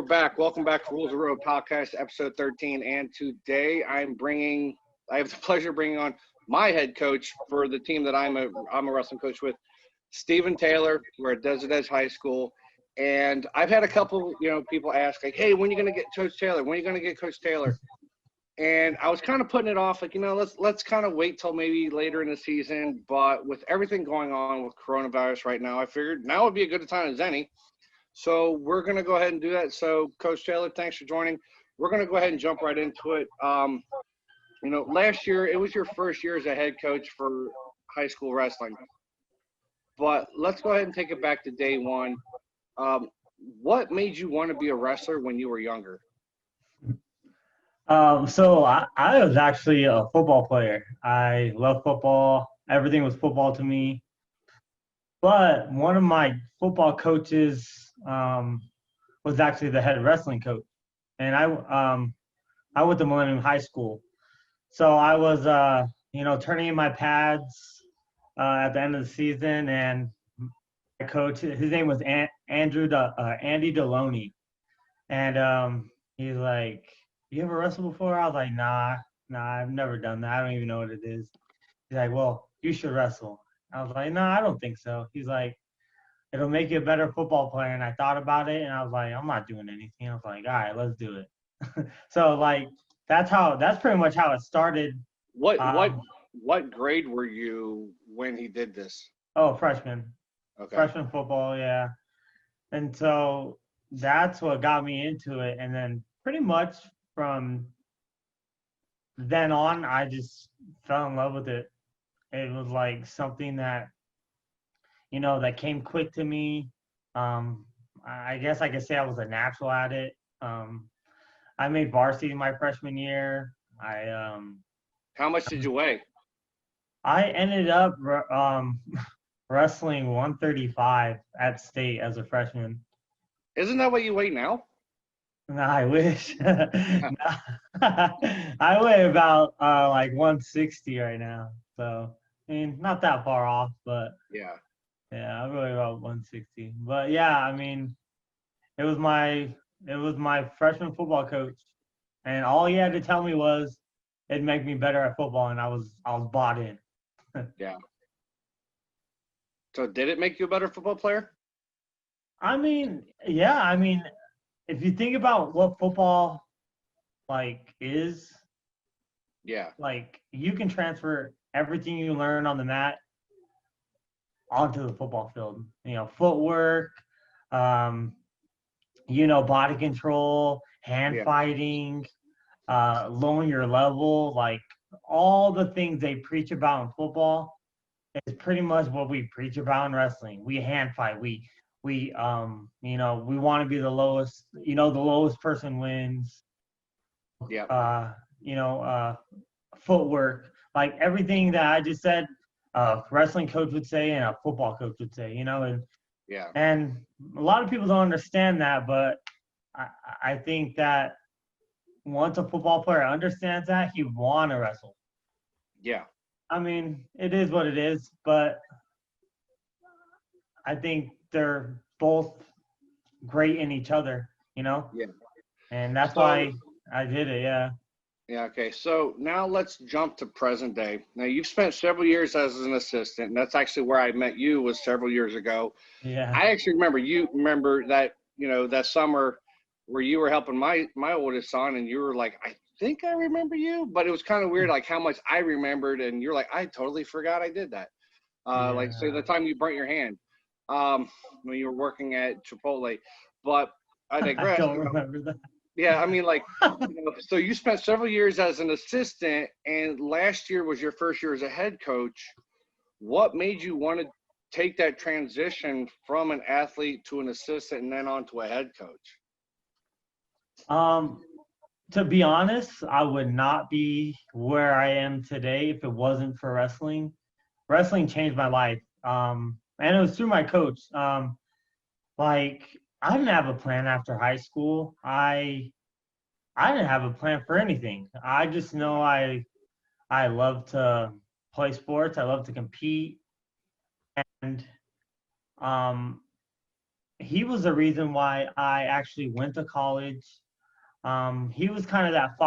back. Welcome back to Rules of the Road podcast, episode 13. And today I have the pleasure of bringing on my head coach for the team that I'm a wrestling coach with, Stephen Taylor. We're at Desert Edge High School. And I've had a couple, people ask, like, hey, when are you going to get Coach Taylor? When are you going to get Coach Taylor? And I was kind of putting it off, like, let's kind of wait till maybe later in the season. But with everything going on with coronavirus right now, I figured now would be a good time as any. So we're going to go ahead and do that. So, Coach Taylor, thanks for joining. We're going to go ahead and jump right into it. Last year, it was your first year as a head coach for high school wrestling. But let's go ahead and take it back to day one. What made you want to be a wrestler when you were younger? I was actually a football player. I love football. Everything was football to me. But one of my football coaches was actually the head wrestling coach, and I went to Millennium High School. So I was turning in my pads at the end of the season, and my coach, his name was Andy Deloney, and he's like, "You ever wrestled before?" I was like, Nah, I've never done that. I don't even know what it is." He's like, "Well, you should wrestle." I was like, "No, I don't think so." He's like, "It'll make you a better football player." And I thought about it, and I was like, "I'm not doing anything." I was like, "All right, let's do it." So that's pretty much how it started. What grade were you when he did this? Oh, freshman. Okay. Freshman football, yeah. And so that's what got me into it. And then pretty much from then on, I just fell in love with it. It was like something that, that came quick to me. I guess I could say I was a natural at it. I made varsity my freshman year. How much did you weigh? I ended up wrestling 135 at state as a freshman. Isn't that what you weigh now? No, I wish. I weigh about like 160 right now. So, I mean, not that far off, but yeah, I weigh about 160. But yeah, I mean, it was my freshman football coach, and all he had to tell me was it'd make me better at football, and I was bought in. Yeah. So did it make you a better football player? I mean, yeah. I mean, if you think about what football is, yeah, you can transfer everything you learn on the mat onto the football field. Footwork, body control, hand fighting, lowering your level, all the things they preach about in football is pretty much what we preach about in wrestling. We hand fight. We want to be the lowest. The lowest person wins. Yeah. Footwork, everything that I just said, a wrestling coach would say and a football coach would say. And a lot of people don't understand that, but I think that once a football player understands that, he want to wrestle. Yeah. I mean, it is what it is, but I think they're both great in each other, Yeah. And that's why I did it, yeah. Yeah, okay. So now let's jump to present day. Now, you've spent several years as an assistant, and that's actually where I met you was several years ago. Yeah. I actually remember that, that summer where you were helping my oldest son, and you were like, I think I remember you, but it was kind of weird, like how much I remembered, and you're like, I totally forgot I did that. So the time you burnt your hand when you were working at Chipotle. But I digress. I don't remember that. Yeah, I mean, so you spent several years as an assistant, and last year was your first year as a head coach. What made you want to take that transition from an athlete to an assistant and then on to a head coach? To be honest, I would not be where I am today if it wasn't for wrestling. Wrestling changed my life. And it was through my coach. I didn't have a plan after high school. I didn't have a plan for anything. I just know I love to play sports. I love to compete. And he was the reason why I actually went to college. He was kind of that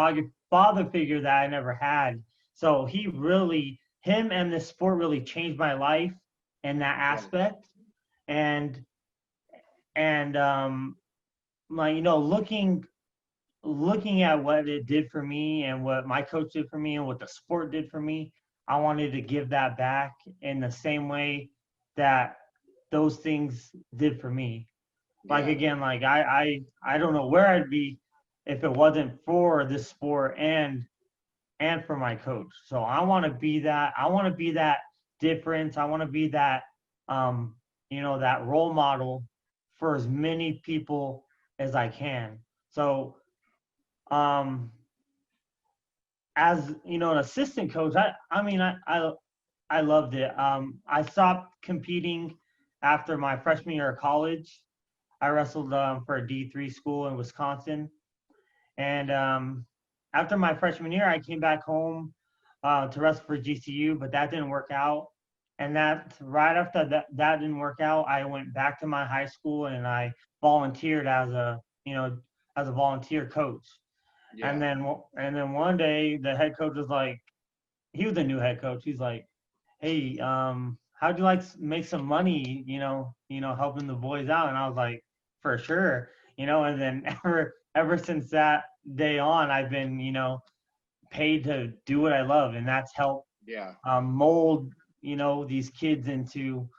father figure that I never had. So him and the sport really changed my life in that Yeah. aspect. And and like looking at what it did for me and what my coach did for me and what the sport did for me, I wanted to give that back in the same way that those things did for me. Like Yeah. again, like I don't know where I'd be if it wasn't for this sport and for my coach. So I want to be that. I want to be that difference. I want to be that um that role model for as many people as I can. So um as an assistant coach, I mean I loved it. I stopped competing after my freshman year of college. I wrestled for a D3 school in Wisconsin, and after my freshman year, I came back home to wrestle for GCU, but that didn't work out. And that right after that didn't work out, I went back to my high school and I volunteered as a volunteer coach. Yeah. And then one day the head coach was like, he was a new head coach. He's like, "Hey, how'd you like make some money? Helping the boys out?" And I was like, "For sure." And then ever since that day on, I've been paid to do what I love, and that's help Yeah. mold these kids into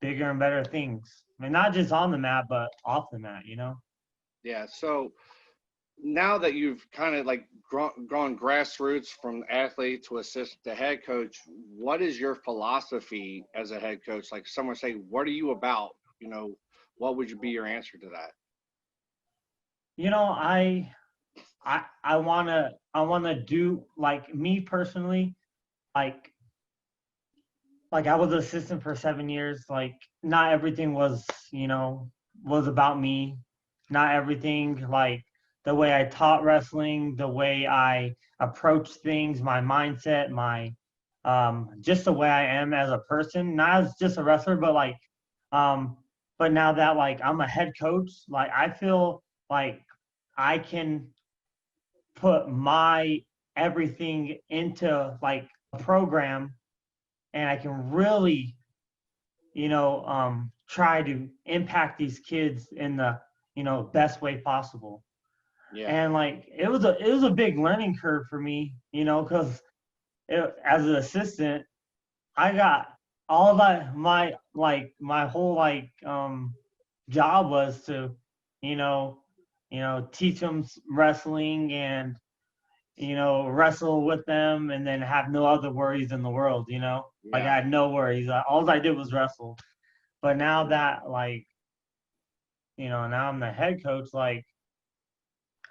bigger and better things. I mean, not just on the mat, but off the mat. Yeah. So now that you've kind of like gone grassroots from athlete to assistant to head coach, what is your philosophy as a head coach? Like someone say, what are you about? What would be your answer to that? I wanna do, like, me personally, like I was an assistant for 7 years. Like, not everything was about me. Not everything, like the way I taught wrestling, the way I approach things, my mindset, my just the way I am as a person, not as just a wrestler, but um but now that like I'm a head coach, like I feel like I can put my everything into like a program, and I can really try to impact these kids in the best way possible. Yeah. And like it was a big learning curve for me, because as an assistant, I got all that my whole job was to you know teach them wrestling and wrestle with them, and then have no other worries in the world. Like Yeah. I had no worries. All I did was wrestle. But now that now I'm the head coach, like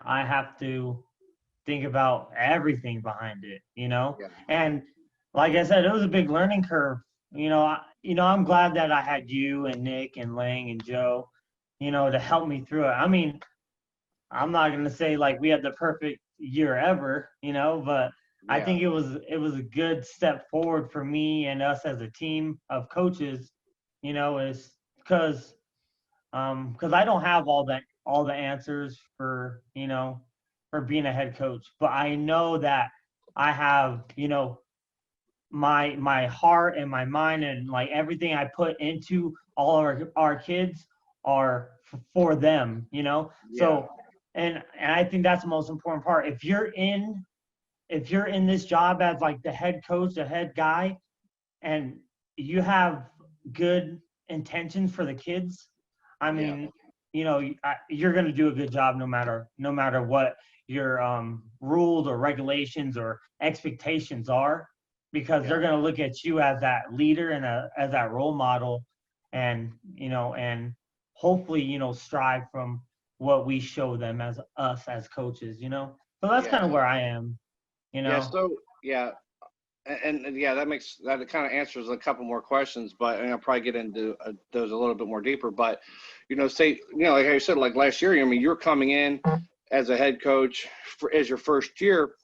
I have to think about everything behind it. Yeah. And like I said, it was a big learning curve. I'm glad that I had you and Nick and Lang and Joe, to help me through it. I mean, I'm not gonna say like we had the perfect year ever, but I Yeah. think it was a good step forward for me and us as a team of coaches, is because I don't have all the answers for being a head coach, but I know that I have my heart and my mind and like everything I put into all our kids are for them. Yeah. So and I think that's the most important part. If you're in this job as like the head coach, the head guy, and you have good intentions for the kids, I Yeah. mean, you're going to do a good job no matter what your rules or regulations or expectations are, because Yeah. they're going to look at you as that leader and as that role model, and hopefully strive from what we show them as us as coaches. So that's Yeah. kind of where I am. you Yeah. know So yeah, and yeah, that kind of answers a couple more questions, but and I'll probably get into those a little bit more deeper. But say like I said, like last year, I mean, you're coming in as a head coach as your first year.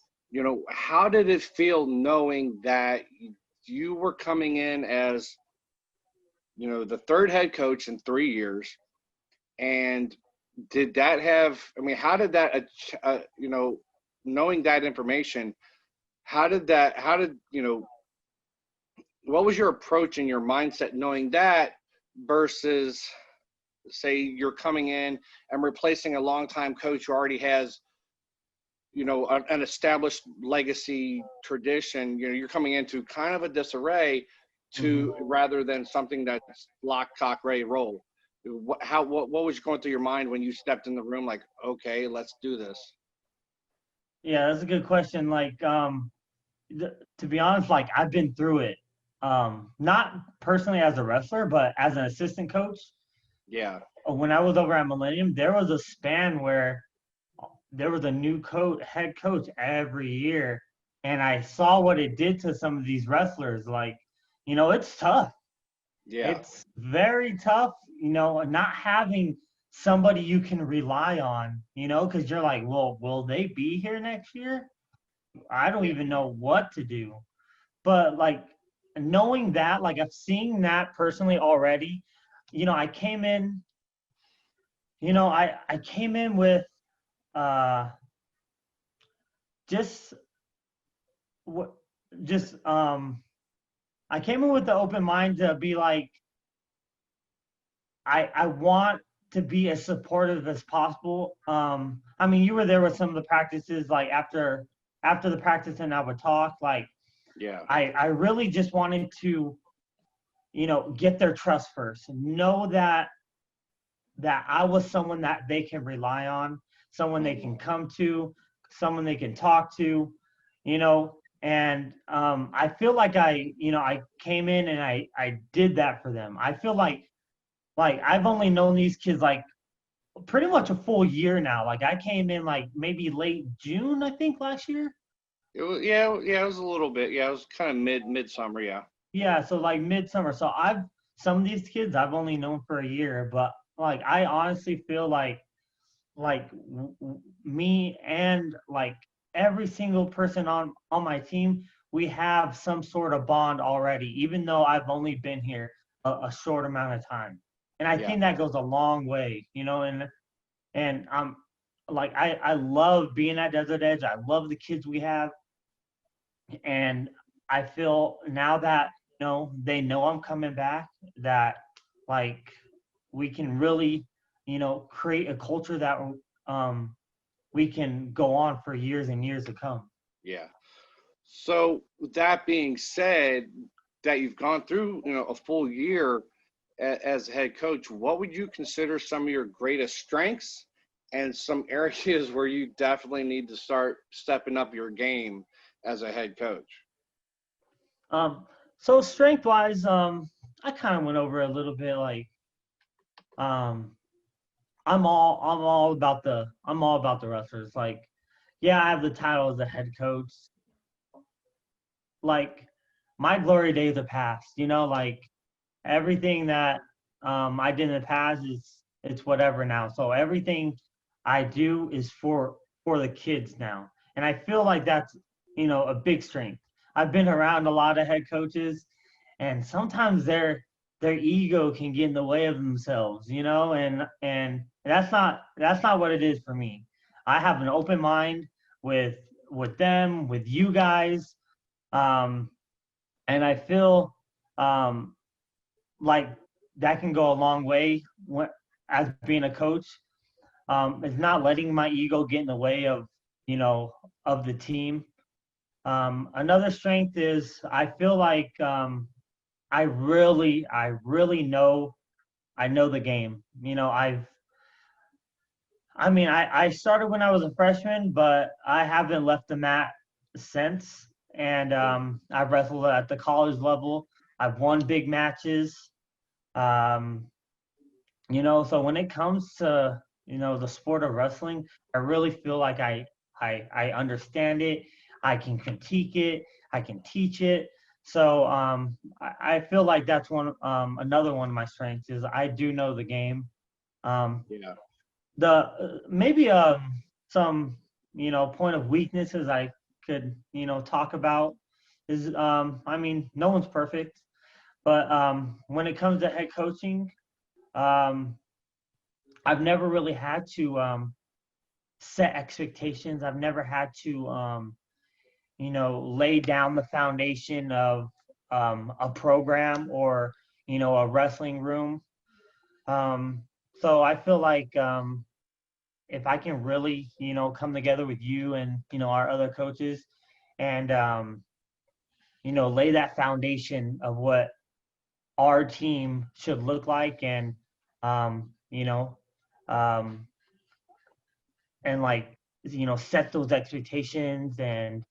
How did it feel knowing that you were coming in as the third head coach in 3 years? And did that have, I mean, how did that, knowing that information, what was your approach and your mindset knowing that versus, say, you're coming in and replacing a longtime coach who already has, an established legacy tradition? You're coming into kind of a disarray rather than something that's lock, cock, ready, roll. What was going through your mind when you stepped in the room? Like, okay, let's do this. Yeah, that's a good question. Like, to be honest, like I've been through it. Not personally as a wrestler, but as an assistant coach. Yeah. When I was over at Millennium, there was a span where there was a new head coach every year, and I saw what it did to some of these wrestlers. Like, it's tough. Yeah. It's very tough, not having somebody you can rely on, because you're like, well, will they be here next year? I don't even know what to do. But like knowing that, like I've seen that personally already, I came in, I came in with uh just what just I came in with the open mind to be like, I want to be as supportive as possible. I mean, you were there with some of the practices, like after the practice, and I would talk. Like, Yeah. I really just wanted to, get their trust first. Know that I was someone that they can rely on, someone they can come to, someone they can talk to, And I feel like I came in and I did that for them. I feel like I've only known these kids like pretty much a full year now. Like I came in like maybe late June, I think, last year. It was, yeah, it was a little bit. Yeah, it was kind of midsummer. Yeah. Yeah, so like midsummer. So some of these kids I've only known for a year, but like I honestly feel like me and like every single person on my team, we have some sort of bond already, even though I've only been here a short amount of time. And I think that goes a long way, and like I love being at Desert Edge. I love the kids we have, and I feel now that they know I'm coming back, that like we can really create a culture that we can go on for years and years to come. Yeah. So with that being said, that you've gone through a full year as a head coach, what would you consider some of your greatest strengths and some areas where you definitely need to start stepping up your game as a head coach? So strength wise, I kind of went over a little bit. Like I'm all about the wrestlers. Like, yeah, I have the title as a head coach. Like my glory days are past, like everything that I did in the past it's whatever now. So everything I do is for the kids now. And I feel like that's, a big strength. I've been around a lot of head coaches, and sometimes their ego can get in the way of themselves, and that's not what it is for me. I have an open mind with them, with you guys, and I feel like that can go a long way as being a coach. It's not letting my ego get in the way of of the team. Another strength is I feel like I really know the game. I started when I was a freshman, but I haven't left the mat since. And I've wrestled at the college level. I've won big matches. Um, so when it comes to the sport of wrestling, I really feel like I understand it. I can critique it. I can teach it. So I feel like that's another one of my strengths is I do know the game. Yeah. The maybe some point of weaknesses I could talk about is no one's perfect, but when it comes to head coaching, I've never really had to set expectations. I've never had to lay down the foundation of a program or a wrestling room. Um, so I feel like if I can really come together with you and our other coaches and lay that foundation of what our team should look like and um, you know um, and like set those expectations and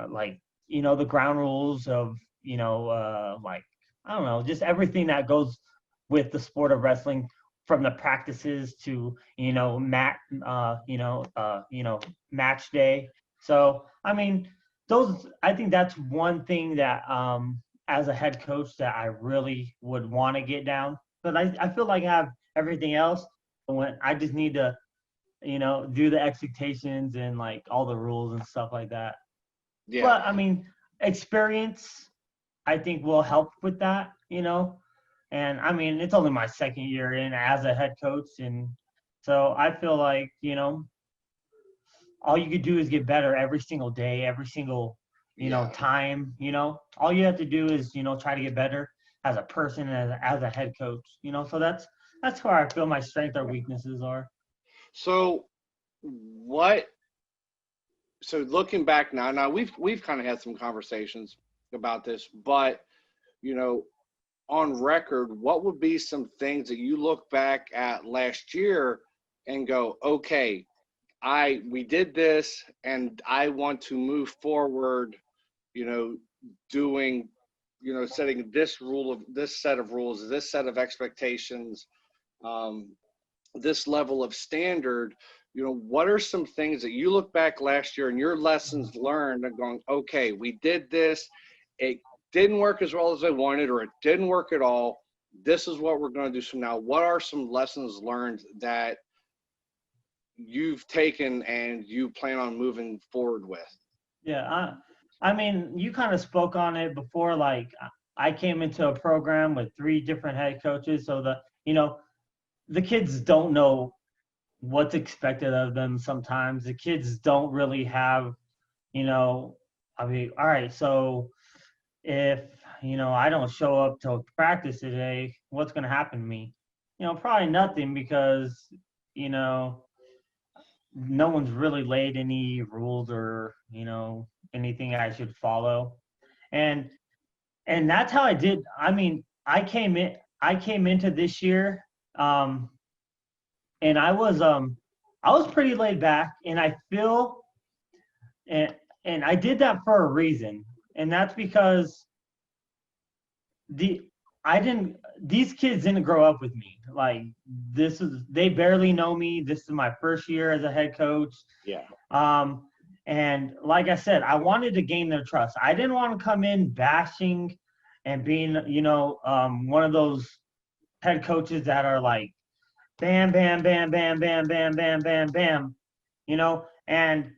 like the ground rules of like I don't know, just everything that goes with the sport of wrestling, from the practices to match day. So I mean, those I think that's one thing that as a head coach that I really would want to get down. But I feel like I have everything else. When I just need to do the expectations and like all the rules and stuff like that. Yeah. But I mean, experience I think will help with that. And I mean, it's only my second year in as a head coach, and so I feel like all you could do is get better every single day, every single time. All you have to do is try to get better as a person, as a head coach. So that's where I feel my strengths or weaknesses are. So what? So looking back now we've kind of had some conversations about this, but on record, what would be some things that you look back at last year and go, okay, we did this and I want to move forward, doing, setting this set of rules, this set of expectations, this level of standard. What are some things that you look back last year and your lessons learned and going, okay, we did this, it didn't work as well as I wanted, or it didn't work at all. This is what we're going to do from now. What are some lessons learned that you've taken and you plan on moving forward with? Yeah, I mean, you kind of spoke on it before. Like, I came into a program with 3 different head coaches, so the kids don't know what's expected of them. Sometimes the kids don't really have, I mean, all right, so if I don't show up to practice today, what's going to happen to me? Probably nothing, because no one's really laid any rules or anything I should follow. And that's how I did. I mean, I came into this year, um and I was pretty laid back, and I feel and I did that for a reason. And that's because the I didn't these kids didn't grow up with me. Like, they barely know me. This is my first year as a head coach. Yeah. And like I said, I wanted to gain their trust. I didn't want to come in bashing and being, one of those head coaches that are like, bam, bam, bam, bam, bam, bam, bam, bam, bam, and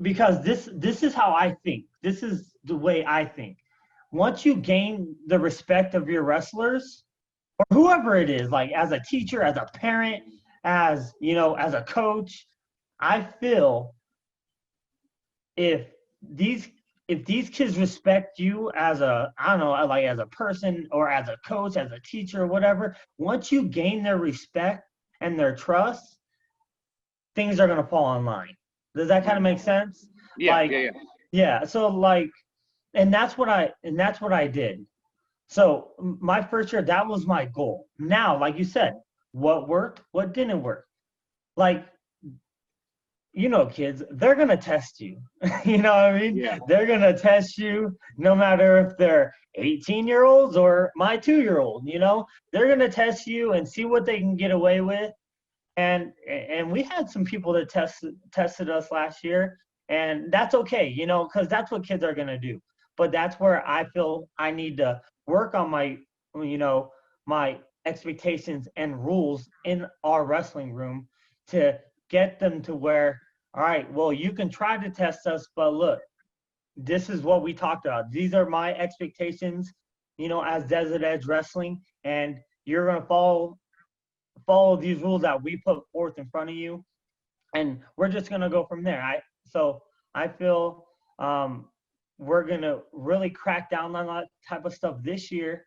because this is how I think. This is the way I think. Once you gain the respect of your wrestlers, or whoever it is, like as a teacher, as a parent, as a coach, I feel if these kids respect you as I don't know, like as a person or as a coach, as a teacher, or whatever, once you gain their respect and their trust, things are gonna fall in line. Does that kind of make sense? Yeah, Like, yeah. So like, and that's what I did. So my first year, that was my goal. Now, like you said, what worked, what didn't work. Like, kids, they're going to test you. You know what I mean? Yeah. They're going to test you no matter if they're 18-year-olds or my 2-year-old. They're going to test you and see what they can get away with. And we had some people that tested us last year, and that's okay, because that's what kids are going to do. But that's where I feel I need to work on my expectations and rules in our wrestling room to get them to where, all right, well, you can try to test us, but look, this is what we talked about. These are my expectations, as Desert Edge Wrestling, and you're going to follow follow these rules that we put forth in front of you, and we're just gonna go from there. I feel we're gonna really crack down on that type of stuff this year,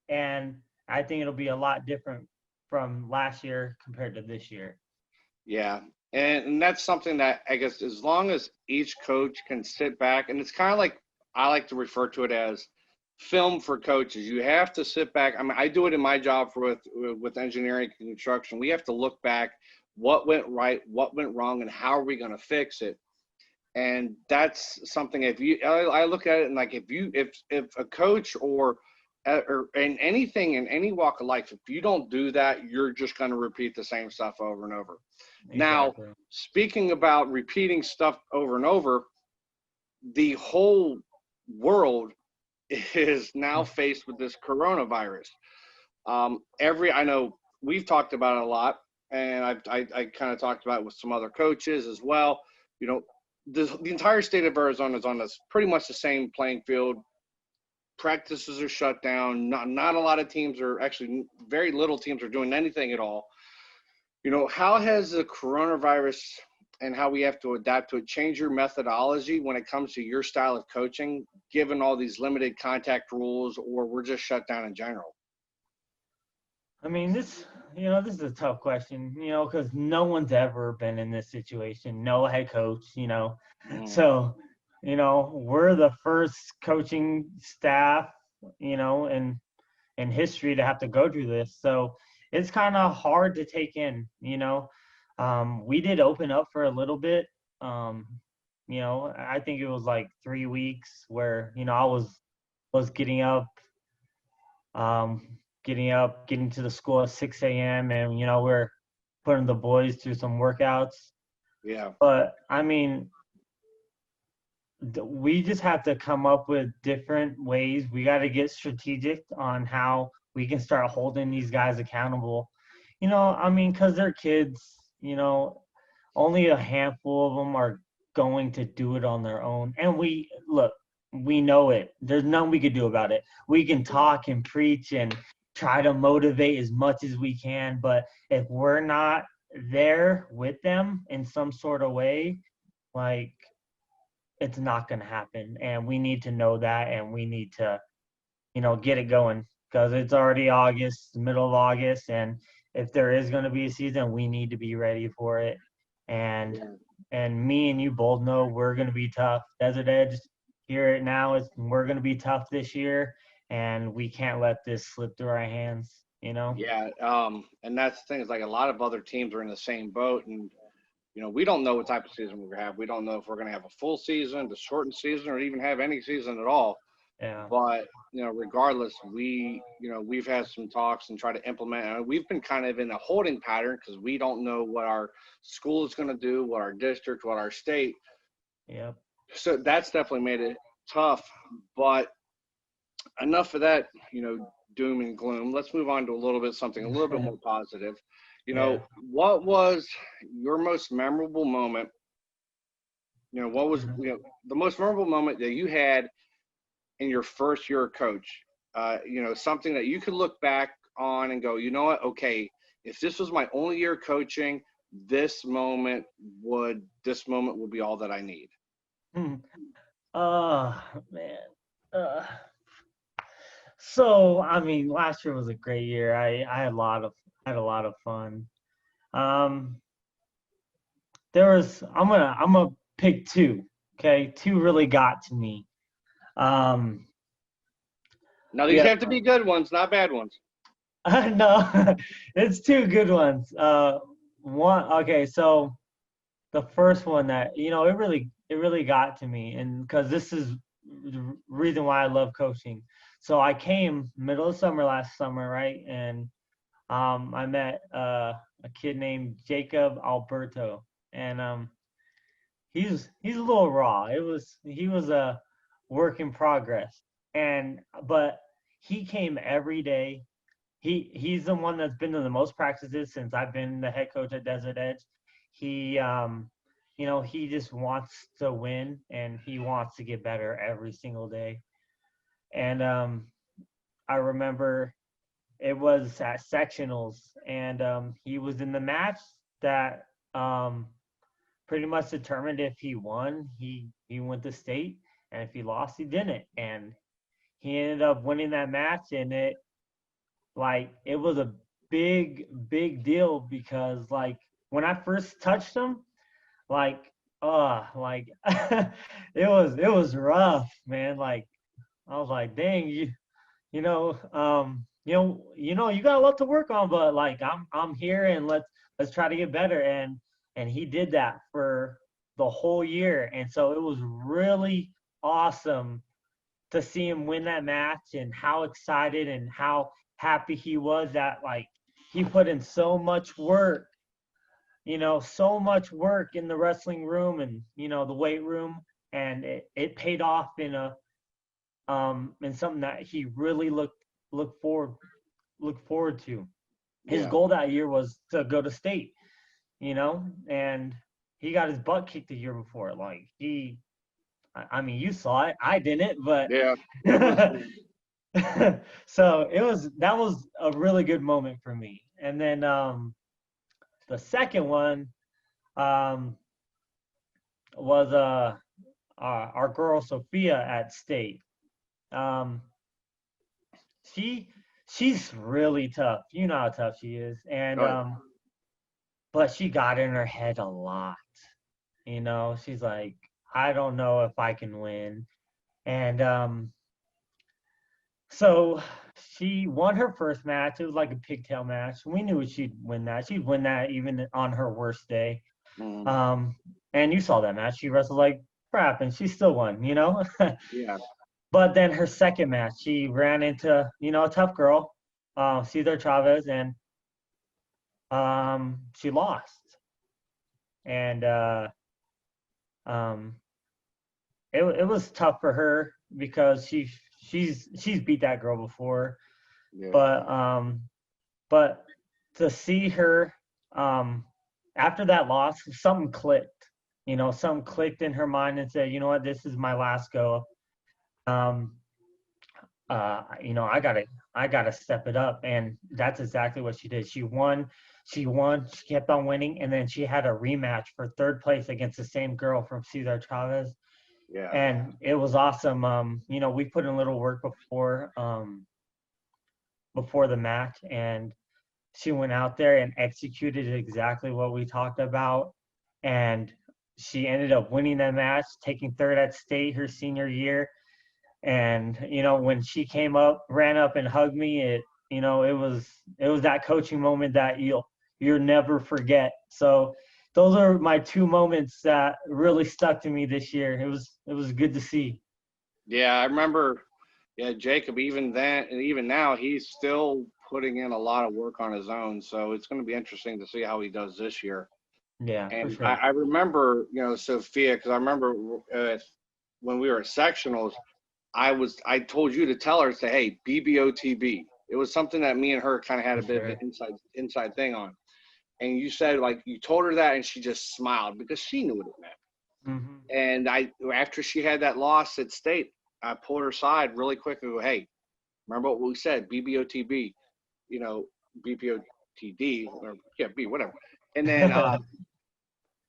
and I think it'll be a lot different from last year compared to this year. Yeah. And that's something that I guess as long as each coach can sit back, and it's kind of like I like to refer to it as film for coaches. You have to sit back. I mean, I do it in my job with engineering and construction. We have to look back, what went right, what went wrong, and how are we going to fix it. And that's something. If you, I look at it and like if a coach or in anything in any walk of life, if you don't do that, you're just going to repeat the same stuff over and over. Now, Exactly. speaking about repeating stuff over and over, the whole world is now faced with this coronavirus. I know we've talked about it a lot, and I kind of talked about it with some other coaches as well. You know, the entire state of Arizona is on this pretty much the same playing field. Practices are shut down. Not a lot of teams are actually, very little teams are doing anything at all. You know, how has the coronavirus and how we have to adapt to it change your methodology when it comes to your style of coaching, given all these limited contact rules, or we're just shut down in general? I mean, this is a tough question, because no one's ever been in this situation. No head coach. Mm, So, we're the first coaching staff, in history to have to go through this. So it's kind of hard to take in. We did open up for a little bit. Um, I think it was like 3 weeks where, I was getting to the school at 6 a.m. and, we're putting the boys through some workouts. yeah. But I mean, we just have to come up with different ways. We got to get strategic on how we can start holding these guys accountable. I mean, because they're kids, only a handful of them are going to do it on their own. And we know it. There's nothing we could do about it. We can talk and preach and try to motivate as much as we can. But if we're not there with them in some sort of way, like, it's not going to happen, and we need to know that, and we need to get it going, because it's already August, the middle of August, and if there is going to be a season, we need to be ready for it. and Yeah. and me and you both know we're going to be tough. Desert Edge, hear it now, we're going to be tough this year, and we can't let this slip through our hands. Yeah, and that's the thing is like a lot of other teams are in the same boat, and we don't know what type of season we're gonna have. We don't know if we're gonna have a full season, the shortened season, or even have any season at all. Yeah. But regardless, we've had some talks and try to implement. And we've been kind of in a holding pattern because we don't know what our school is going to do, what our district, what our state. Yep. So that's definitely made it tough. But enough of that, doom and gloom. Let's move on to something a little bit more positive. Yeah. What was your most memorable moment? What was the most memorable moment that you had in your first year of coach? Something that you could look back on and go, you know what? Okay, if this was my only year coaching, this moment would be all that I need. Hmm. Oh man. Uh, so I mean, last year was a great year. I had a lot of fun. Um, I'm gonna pick two. Okay, two really got to me. Um, Now we these had have to be good ones, not bad ones. no, it's two good ones. One okay, so the first one that it really got to me, and because this is the reason why I love coaching. So I came middle of summer last summer, right? And I met a kid named Jacob Alberto, and he's a little raw. He was a work in progress, but he came every day. He's the one that's been to the most practices since I've been the head coach at Desert Edge. He just wants to win, and he wants to get better every single day. And I remember it was at sectionals, and he was in the match that pretty much determined if he won, he went to state, and if he lost, he didn't. And he ended up winning that match, and it was a big deal because like when I first touched him, like like it was rough, man. Like I was like, dang, you know, you got a lot to work on, but like I'm here and let's try to get better. And he did that for the whole year. And so it was really awesome to see him win that match and how excited and how happy he was that like he put in so much work, so much work in the wrestling room and the weight room, and it paid off in something that he really looked forward to. His Yeah. goal that year was to go to state, and he got his butt kicked the year before. Like I mean, you saw it. I didn't, but Yeah. It was. so that was a really good moment for me. And then the second one um, was our girl Sophia at state. Um, she she's really tough. You know how tough she is, and Oh, but she got in her head a lot. She's like, I don't know if I can win, and so she won her first match. It was like a pigtail match. We knew she'd win that. She'd win that even on her worst day. mm, Um, and you saw that match. She wrestled like crap, and she still won. yeah. But then her second match, she ran into a tough girl, Cesar Chavez, and she lost. And um, it was tough for her because she's beat that girl before, Yeah. but to see her after that loss, something clicked. Something clicked in her mind and said, you know what, this is my last go. Um, I gotta step it up, and that's exactly what she did. She won, she kept on winning, and then she had a rematch for third place against the same girl from Cesar Chavez, Yeah. and it was awesome. We put in a little work before the match, and she went out there and executed exactly what we talked about, and she ended up winning that match, taking third at state her senior year. And when she ran up and hugged me, it was that coaching moment that you'll never forget. So those are my two moments that really stuck to me this year. It was good to see. Yeah. I remember. Yeah, Jacob. Even then, and even now, he's still putting in a lot of work on his own. So it's going to be interesting to see how he does this year. Yeah, for And sure. I remember, Sophia, because I remember when we were at sectionals, I told you to tell her, say, hey, BBOTB. It was something that me and her kind of had For a bit of an sure. inside thing on. And you said, like, you told her that, and she just smiled because she knew what it meant. Hmm. And after she had that loss at state, I pulled her aside really quick and go, hey, remember what we said, BBOTB, you know, BPOTD or yeah, B, whatever. And then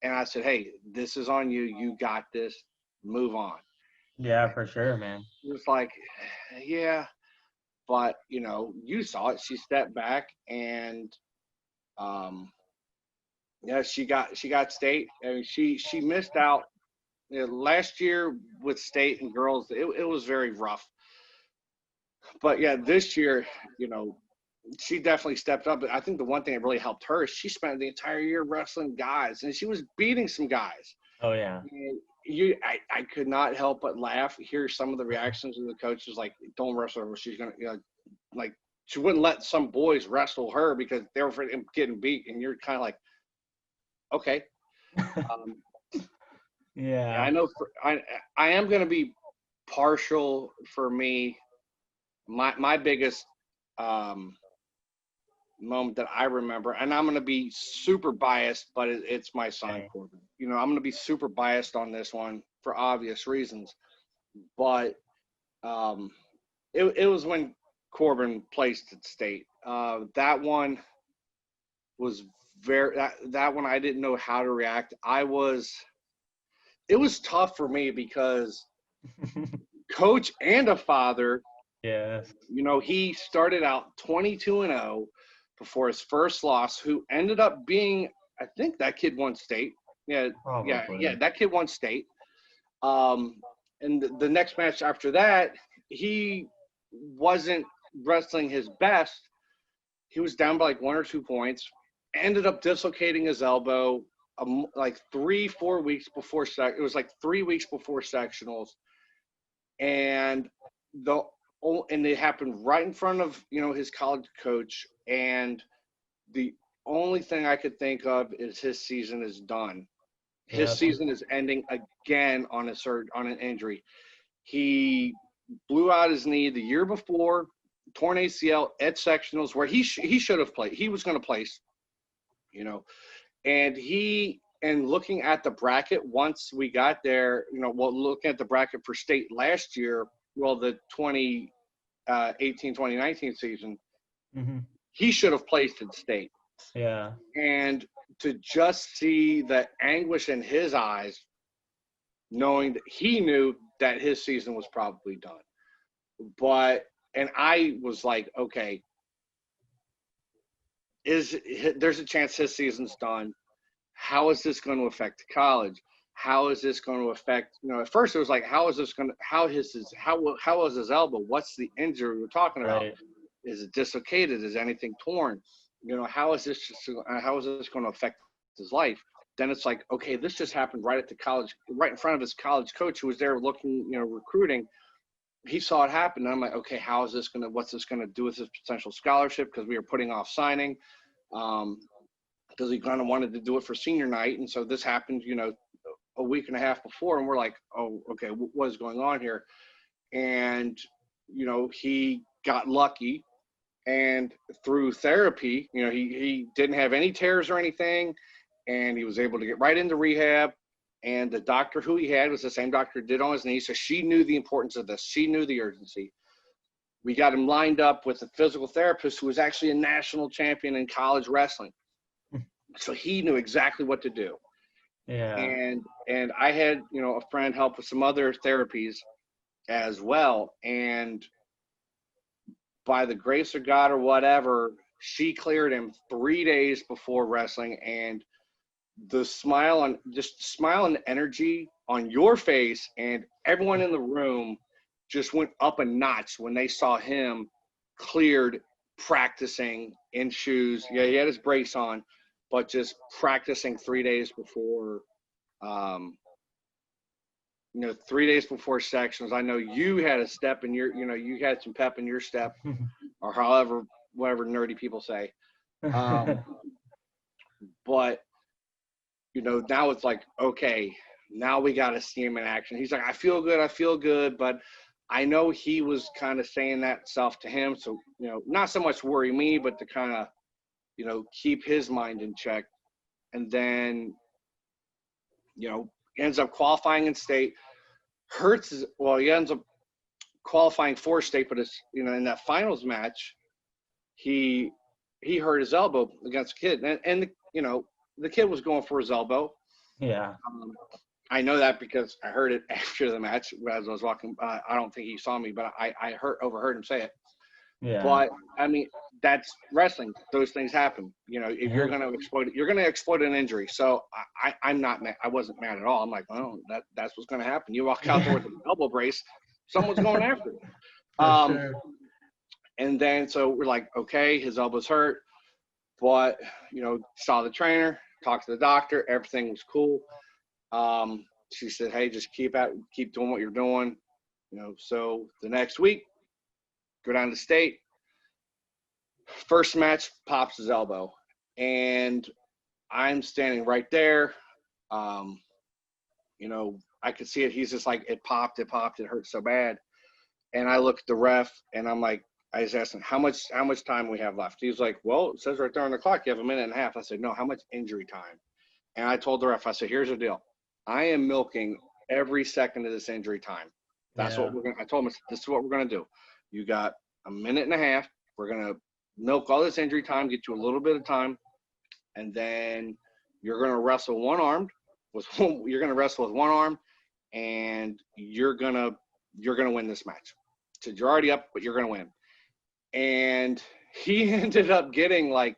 and I said, hey, this is on you. You got this. Move on. Yeah, for sure, man. It was like, yeah, but you saw it. She stepped back and um, yeah, she got state. I mean, she missed out last year with state and girls. It was very rough. But yeah, this year, you know, she definitely stepped up. I think the one thing that really helped her is she spent the entire year wrestling guys, and she was beating some guys. Oh yeah. And I could not help but laugh. Hear some of the reactions of the coaches, like, "Don't wrestle her. She's gonna, like she wouldn't let some boys wrestle her because they were afraid of getting beat." And you're kind of like, okay, um, yeah, Yeah. I know. I am gonna be partial for me. My biggest um, moment that I remember, and I'm going to be super biased, but it's my son, Okay. Corbin. I'm going to be super biased on this one for obvious reasons. But um, it was when Corbin placed at state. That one was that one I didn't know how to react. It was tough for me because coach and a father, Yes. he started out 22-0 before his first loss, who ended up being, I think that kid won state. Yeah, Probably. that kid won state. And the next match after that, he wasn't wrestling his best. He was down by like 1 or 2 points, ended up dislocating his elbow like 3-4 weeks before it was like 3 weeks before sectionals, and it happened right in front of his college coach, and the only thing I could think of is his season is done. His Yep. season is ending again on an injury. He blew out his knee the year before, torn ACL at sectionals, where he should have played. He was going to place, and looking at the bracket once we got there, looking at the bracket for state last year, the 2018-2019 season, Mm-hmm. he should have placed in state. Yeah. And to just see the anguish in his eyes, knowing that he knew that his season was probably done. And I was like, okay, there's a chance his season's done. How is this going to affect college? How is this going to affect, at first it was like, how is his elbow? What's the injury we're talking about? Right. Is it dislocated? Is anything torn? How is this going to affect his life? Then it's like, okay, this just happened right at the college, right in front of his college coach who was there looking, recruiting. He saw it happen. And I'm like, okay, what's this going to do with his potential scholarship? Because we were putting off signing, because he kind of wanted to do it for senior night. And so this happened, a week and a half before. And we're like, oh, okay, what is going on here? And, he got lucky. And through therapy, he didn't have any tears or anything, and he was able to get right into rehab. And the doctor who he had was the same doctor who did on his knee, so she knew the importance of this. She knew the urgency. We got him lined up with a physical therapist who was actually a national champion in college wrestling. So he knew exactly what to do. Yeah. And I had, a friend help with some other therapies as well. And by the grace of God or whatever, she cleared him 3 days before wrestling, and the smile and energy on your face and everyone in the room just went up a notch when they saw him cleared, practicing in shoes. Yeah, he had his brace on, but just practicing 3 days before, 3 days before sections. I know you had a step in your, you had some pep in your step, or whatever nerdy people say. But, now it's like, okay, now we got to see him in action. He's like, I feel good. But I know he was kind of saying that self to him. So, not so much worry me, but to kind of, keep his mind in check. And then, ends up qualifying in state. He ends up qualifying for state, but it's, in that finals match, he hurt his elbow against a kid. And the kid was going for his elbow. Yeah. I know that because I heard it after the match as I was walking. I don't think he saw me, but I overheard him say it. Yeah. But I mean, that's wrestling. Those things happen. If you're going to exploit it, you're going to exploit an injury. So I'm not mad. I wasn't mad at all. I'm like, oh, that's what's going to happen. You walk out there with an elbow brace, someone's going after it. Sure. And then so we're like, okay, his elbow's hurt, but saw the trainer, talked to the doctor, everything was cool. She said, hey, just keep doing what you're doing. So the next week, go down to state. First match, pops his elbow. And I'm standing right there. I could see it. He's just like, it popped, it hurt so bad. And I look at the ref and I'm like, I just asked him, how much time we have left? He was like, well, it says right there on the clock, you have 1.5 minutes. I said, no, how much injury time? And I told the ref, I said, here's the deal. I am milking every second of this injury time. That's what we're going to, I told him, this is what we're going to do. You got a minute and a half. We're going to milk all this injury time, get you a little bit of time, and then you're going to wrestle one-armed. You're going to wrestle with one arm, and you're gonna win this match. So you're already up, but you're gonna win. And he ended up getting like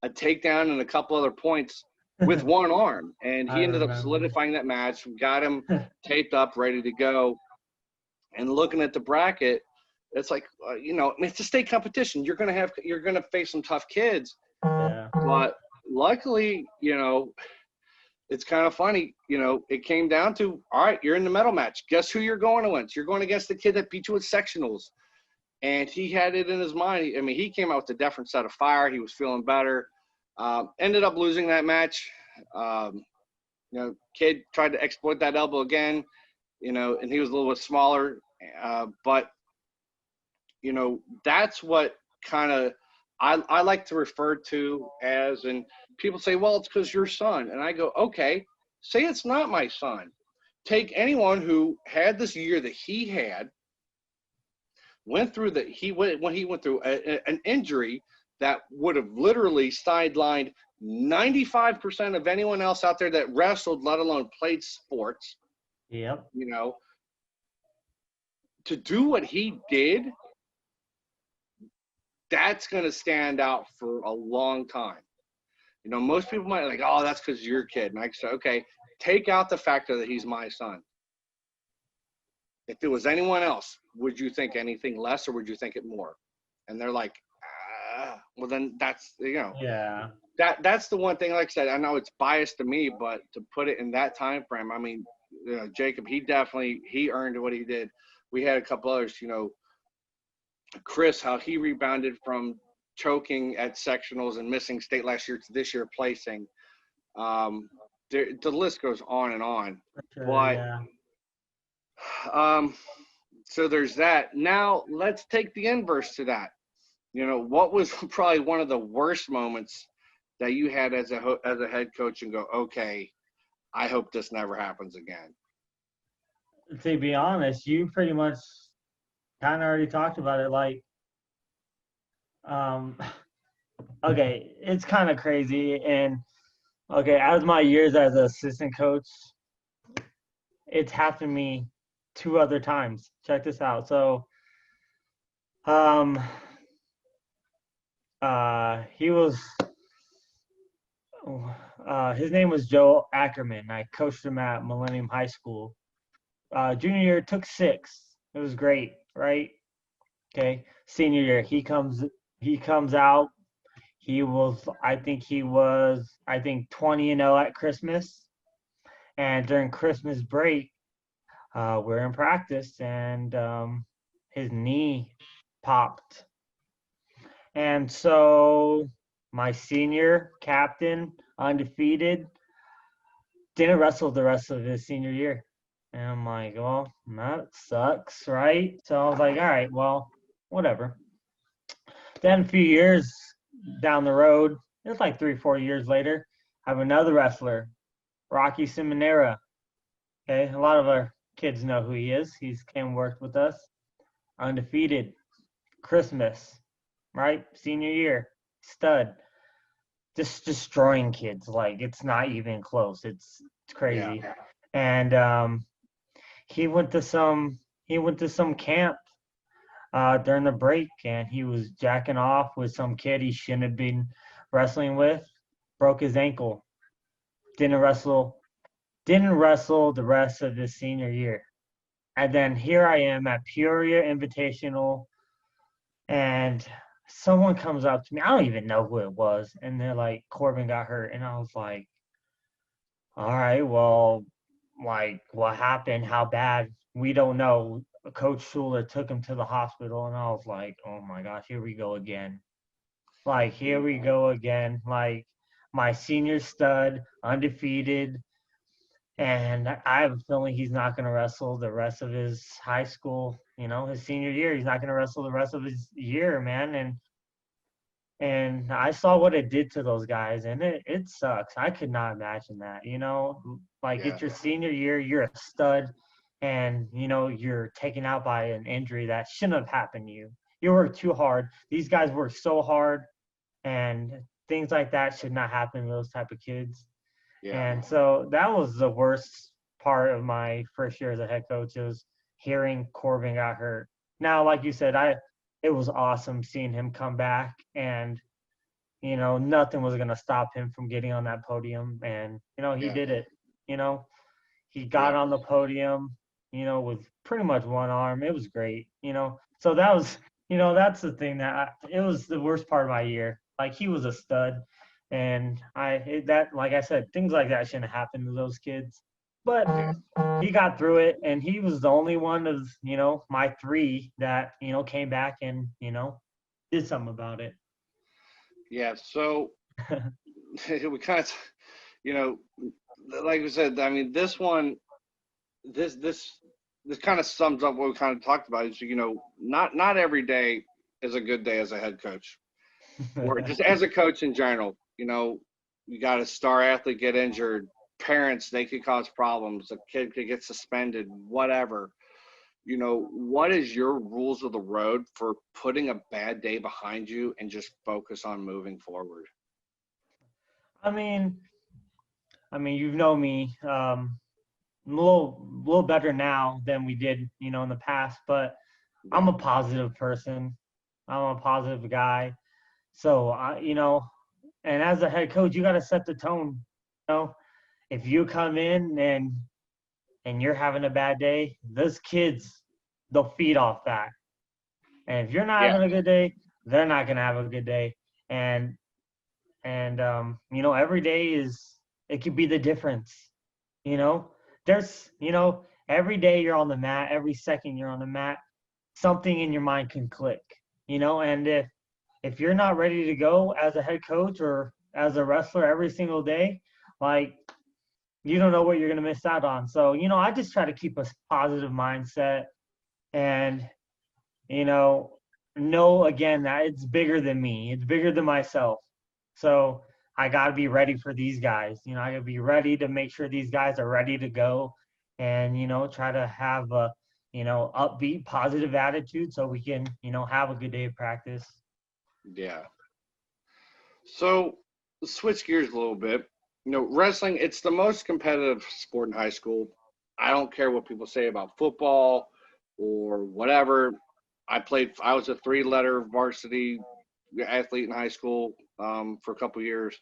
a takedown and a couple other points with one arm, and he ended up solidifying that match. Got him taped up, ready to go. And looking at the bracket, it's like it's a state competition. You're gonna face some tough kids, but luckily, it's kind of funny, it came down to, all right, you're in the medal match. Guess who you're going against? You're going against the kid that beat you at sectionals. And he had it in his mind. I mean, he came out with a different set of fire. He was feeling better. Ended up losing that match. Kid tried to exploit that elbow again, and he was a little bit smaller. But that's what kind of I like to refer to as, and people say, well, it's because your son. And I go, okay, say it's not my son. Take anyone who had this year that he had, when he went through an injury that would have literally sidelined 95% of anyone else out there that wrestled, let alone played sports. Yep. To do what he did, that's going to stand out for a long time. Most people might like, oh, that's because you're your kid. And I say, okay, take out the factor that he's my son. If it was anyone else, would you think anything less or would you think it more? And they're like, well, then that's, Yeah. That's the one thing, like I said, I know it's biased to me, but to put it in that time frame, I mean, Jacob, he earned what he did. We had a couple others, Chris, how he rebounded from choking at sectionals and missing state last year to this year placing. The list goes on and on. Sure, but so there's that. Now let's take the inverse to that. What was probably one of the worst moments that you had as a head coach and go, okay, I hope this never happens again? To be honest, you pretty much kind of already talked about it. Like, okay, it's kind of crazy. And okay, as my years as an assistant coach, it's happened to me 2 other times. Check this out. So, he was, his name was Joe Ackerman. I coached him at Millennium High School. Junior year, took 6. It was great, right? Okay. Senior year, he comes out. I think 20-0 at Christmas. And during Christmas break, we're in practice and his knee popped. And so my senior captain, undefeated, didn't wrestle the rest of his senior year. And I'm like, well, that sucks, right? So I was like, all right, well, whatever. Then a few years down the road, it's like 3-4 years later, I have another wrestler, Rocky Simonera. Okay, a lot of our kids know who he is. He's came and worked with us. Undefeated. Christmas, right? Senior year. Stud. Just destroying kids. Like, it's not even close. It's crazy. Yeah. And he went to some camp during the break, and he was jacking off with some kid he shouldn't have been wrestling with. Broke his ankle. Didn't wrestle the rest of his senior year. And then here I am at Peoria Invitational, and someone comes up to me. I don't even know who it was. And they're like, Corbin got hurt. And I was like, all right, well, like, what happened? How bad? We don't know. Coach Schuler took him to the hospital. And I was like, oh my gosh, here we go again. Like, here we go again. Like, my senior stud, undefeated. And I have a feeling he's not going to wrestle the rest of his high school, his senior year. He's not going to wrestle the rest of his year, man. And I saw what it did to those guys, and it sucks. I could not imagine that, It's your senior year, you're a stud, and, you're taken out by an injury that shouldn't have happened to you. you work too hard. These guys work so hard, and things like that should not happen to those type of kids. Yeah. And so that was the worst part of my first year as a head coach, was hearing Corbin got hurt. Now, like you said, it was awesome seeing him come back, and nothing was gonna stop him from getting on that podium, and he Yeah. did it. He got Yeah. on the podium, with pretty much one arm. It was great. So that was, that's the thing it was the worst part of my year. Like, he was a stud, and like I said, things like that shouldn't happen to those kids. But he got through it, and he was the only one of my three that came back and did something about it. Yeah. So we kind of, like we said, I mean, this one, this kind of sums up what we kind of talked about. Is not every day is a good day as a head coach, or just as a coach in general. You got a star athlete get injured, parents, they could cause problems, a kid could get suspended, whatever. What is your rules of the road for putting a bad day behind you and just focus on moving forward? I mean, you've known me a little better now than we did, in the past. But I'm a positive person. I'm a positive guy. So and as a head coach, you got to set the tone. If you come in and you're having a bad day, those kids, they'll feed off that. And if you're not Yeah. having a good day, they're not gonna have a good day. And every day it could be the difference. There's every day you're on the mat, every second you're on the mat, something in your mind can click. And if you're not ready to go as a head coach or as a wrestler every single day, like, you don't know what you're going to miss out on. So, I just try to keep a positive mindset and, know again that it's bigger than me. It's bigger than myself. So I got to be ready for these guys. I got to be ready to make sure these guys are ready to go, and, try to have a, upbeat, positive attitude so we can, have a good day of practice. Yeah. So switch gears a little bit. Wrestling, it's the most competitive sport in high school. I don't care what people say about football or whatever. I was a 3-letter varsity athlete in high school for a couple years.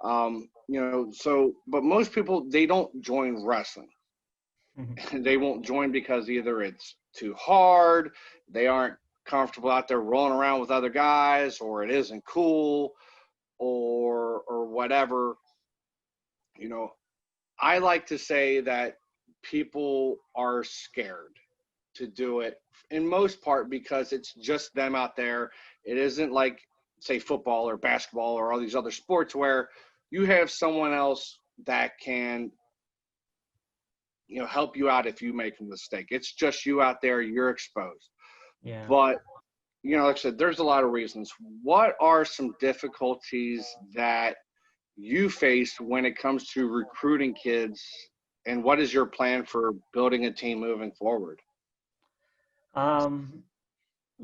But most people, they don't join wrestling. Mm-hmm. They won't join because either it's too hard, they aren't comfortable out there rolling around with other guys, or it isn't cool, or whatever. I like to say that people are scared to do it in most part because it's just them out there. It isn't like, say, football or basketball or all these other sports where you have someone else that can help you out if you make a mistake. It's just you out there, you're exposed. Yeah. But like I said, there's a lot of reasons. What are some difficulties that you face when it comes to recruiting kids, and what is your plan for building a team moving forward?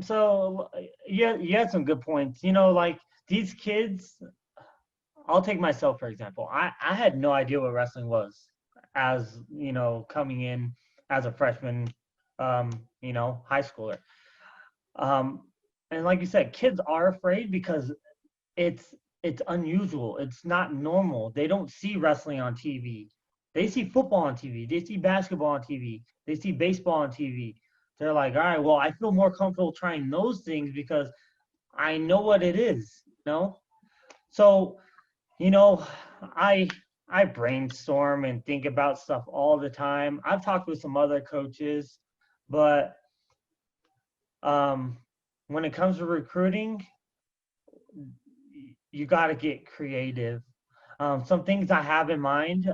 So yeah, you had some good points. Like, these kids, I'll take myself for example. I had no idea what wrestling was, as coming in as a freshman, high schooler. And like you said, kids are afraid because it's unusual. It's not normal. They don't see wrestling on TV. They see football on TV. They see basketball on TV. They see baseball on TV. They're like, all right, well, I feel more comfortable trying those things because I know what it is. So, I brainstorm and think about stuff all the time. I've talked with some other coaches, but when it comes to recruiting, you got to get creative. Some things I have in mind,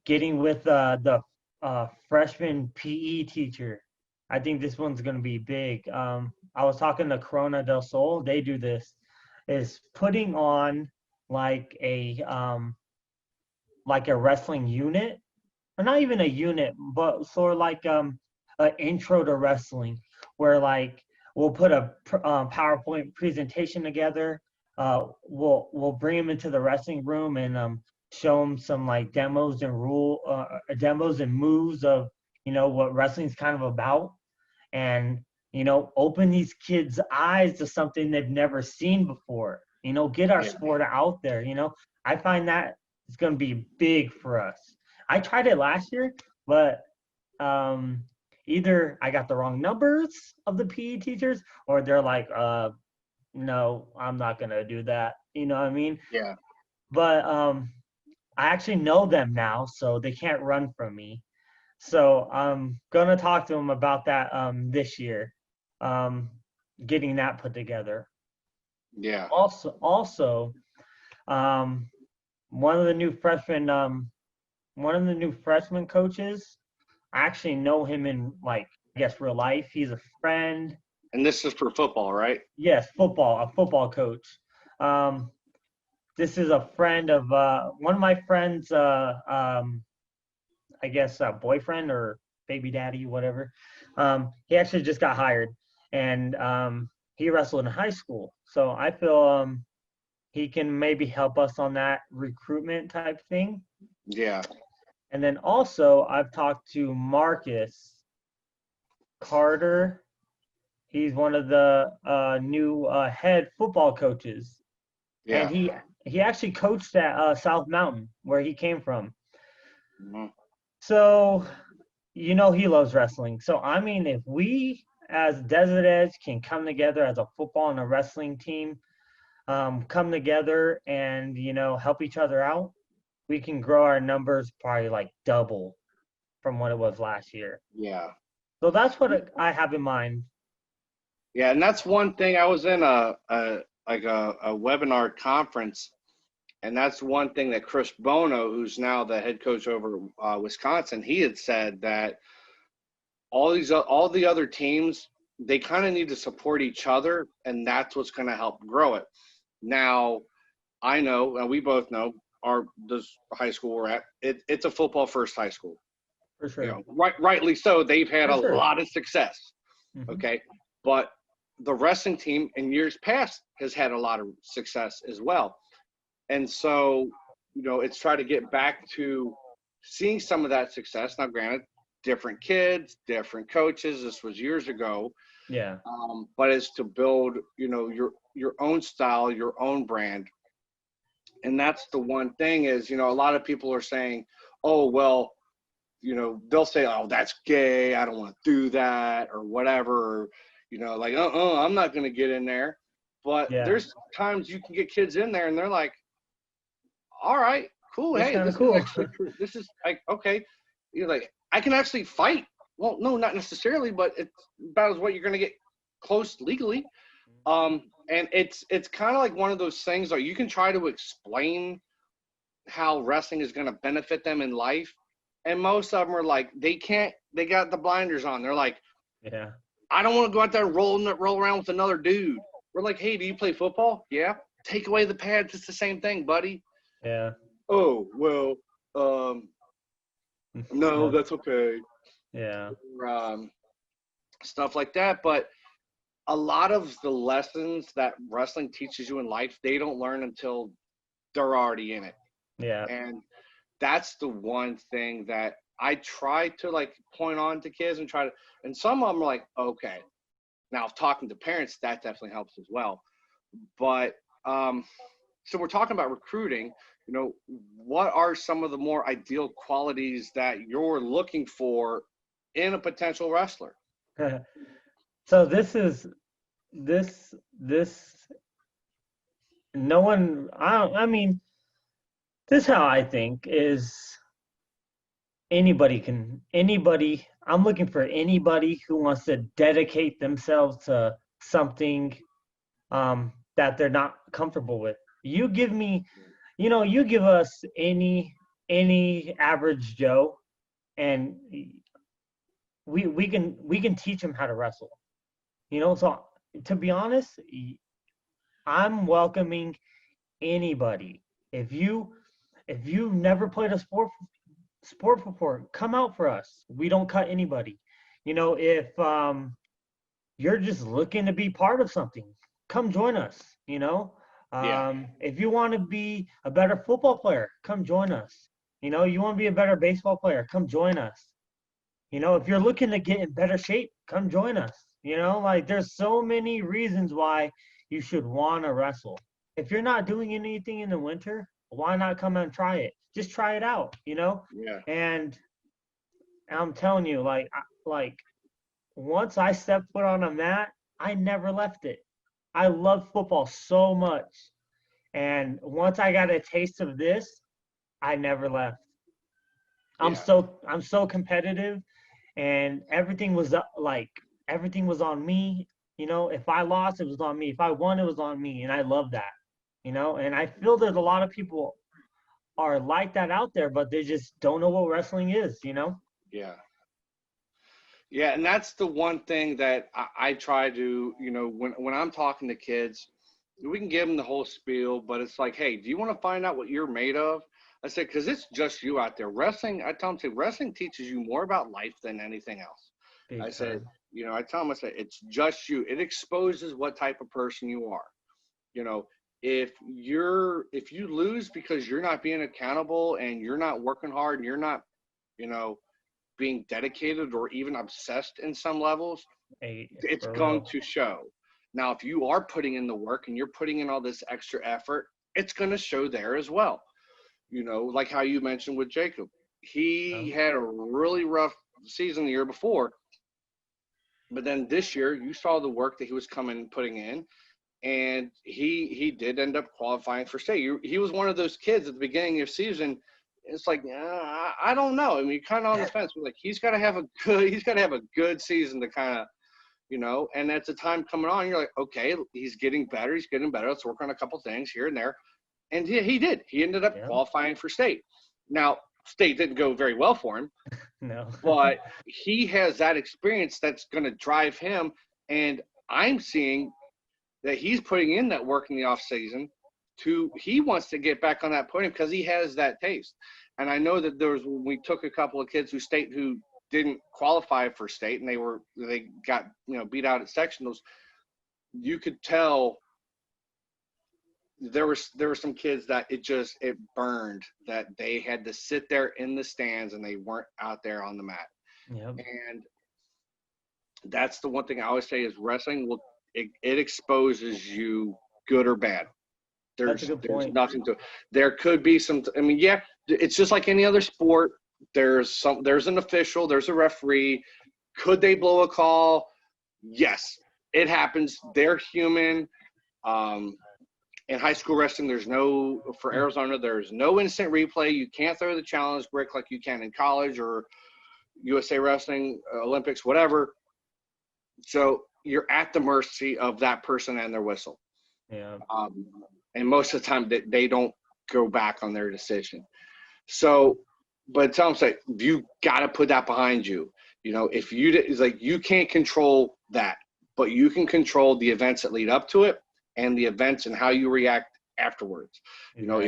getting with the freshman PE teacher. I think this one's going to be big. I was talking to Corona del Sol. They do this, is putting on like a wrestling unit, or not even a unit, but sort of like an intro to wrestling, where like we'll put a PowerPoint presentation together. We'll bring them into the wrestling room and show them some like demos and moves of what wrestling's kind of about, and open these kids' eyes to something they've never seen before. Get our sport out there. I find that it's going to be big for us. I tried it last year, but either I got the wrong numbers of the PE teachers, or they're like, no, I'm not going to do that. You know what I mean? Yeah. But I actually know them now, so they can't run from me. So I'm going to talk to them about that this year, getting that put together. Yeah. Also, one of the new freshman coaches, I actually know him in like, I guess, real life. He's a friend. And this is for football, right? Yes, a football coach. This is a friend of one of my friends, I guess, boyfriend or baby daddy, whatever. He actually just got hired, and he wrestled in high school. So I feel he can maybe help us on that recruitment type thing. Yeah. And then also I've talked to Marcus Carter. He's one of the new head football coaches. Yeah. And he actually coached at South Mountain, where he came from. Mm-hmm. So, he loves wrestling. So, I mean, if we as Desert Edge can come together as a football and a wrestling team, come together and, help each other out, we can grow our numbers probably like double from what it was last year. Yeah. So that's what I have in mind. Yeah, and that's one thing. I was in a webinar conference, and that's one thing that Chris Bono, who's now the head coach over Wisconsin, he had said that all the other teams, they kind of need to support each other, and that's what's going to help grow it. Now, I know, and we both know, this high school we're at, it's a football first high school. For sure. Rightly so. They've had a lot of success. Mm-hmm. Okay, but the wrestling team in years past has had a lot of success as well. And so, it's try to get back to seeing some of that success. Now, granted, different kids, different coaches. This was years ago. Yeah. But it's to build, your own style, your own brand. And that's the one thing is, a lot of people are saying, oh, well, they'll say, oh, that's gay. I don't want to do that or whatever. Like, I'm not going to get in there. But there's times you can get kids in there and they're like, all right, cool. That's hey, this cool. is actually true. This is like, okay. You're like, I can actually fight. Well, no, not necessarily, but it's about as what you're going to get close legally. And it's kind of like one of those things like you can try to explain how wrestling is going to benefit them in life. And most of them are like, they got the blinders on. They're like, yeah, I don't want to go out there and roll around with another dude. We're like, hey, do you play football? Yeah. Take away the pads. It's the same thing, buddy. Yeah. Oh, well, no, that's okay. Yeah. Stuff like that. But a lot of the lessons that wrestling teaches you in life, they don't learn until they're already in it. Yeah. And that's the one thing that I try to like point on to kids and and some of them are like, okay. Now talking to parents, that definitely helps as well. But so we're talking about recruiting, what are some of the more ideal qualities that you're looking for in a potential wrestler? So this no one, I mean, this is how I think is anybody, I'm looking for anybody who wants to dedicate themselves to something that they're not comfortable with. You give me, you give us any average Joe, and we can teach them how to wrestle. So to be honest, I'm welcoming anybody. If you've never played a sport before, come out for us. We don't cut anybody. if you're just looking to be part of something, come join us. Yeah. If you want to be a better football player, come join us. You want to be a better baseball player, come join us. If you're looking to get in better shape, come join us. Like there's so many reasons why you should want to wrestle. If you're not doing anything in the winter, why not come and try it? Just try it out. Yeah. And I'm telling you, like once I stepped foot on a mat, I never left it. I love football so much. And once I got a taste of this, I never left. Yeah. I'm so competitive, and everything was on me. If I lost, it was on me. If I won, it was on me, and I love that. And I feel there's a lot of people are like that out there, but they just don't know what wrestling is. Yeah. Yeah, and that's the one thing that I try to, when I'm talking to kids, we can give them the whole spiel, but it's like, hey, do you want to find out what you're made of? I said, because it's just you out there. Wrestling, I tell them, say, wrestling teaches you more about life than anything else. Big I said, time. I tell them, I said, it's just you. It exposes what type of person you are. You know, if you lose because you're not being accountable and you're not working hard and you're not, you know, being dedicated or even obsessed in some levels, Hey, it's for going real. to show. Now, if you are putting in the work and you're putting in all this extra effort, it's going to show there as well. Like how you mentioned with Jacob, he Um, had a really rough season the year before, but then this year you saw the work that he was putting in, and he did end up qualifying for state. He was one of those kids at the beginning of the season. It's like I don't know. I mean, kind of on the fence. Like he's got to have a good season to kind of And at the time coming on, you're like, okay, he's getting better. He's getting better. Let's work on a couple things here and there. And he did. He ended up yeah. qualifying for state. Now, state didn't go very well for him, No. but he has that experience that's going to drive him. And I'm seeing that he's putting in that work in the off season he wants to get back on that podium because he has that taste. And I know that we took a couple of kids who didn't qualify for state and they got, beat out at sectionals. You could tell there were some kids that it burned that they had to sit there in the stands and they weren't out there on the mat. Yep. And that's the one thing I always say is wrestling it exposes you good or bad. That's a There's good point. nothing to there could be some yeah, it's just like any other sport. There's an official, there's a referee. Could they blow a call? Yes, it happens. They're human. In high school wrestling, for Arizona, there's no instant replay. You can't throw the challenge brick like you can in college or USA Wrestling, Olympics, whatever. So you're at the mercy of that person and their whistle. Yeah. And most of the time they don't go back on their decision. So, but tell them, say, you got to put that behind you. If it's like you can't control that, but you can control the events that lead up to it and the events and how you react afterwards. Exactly.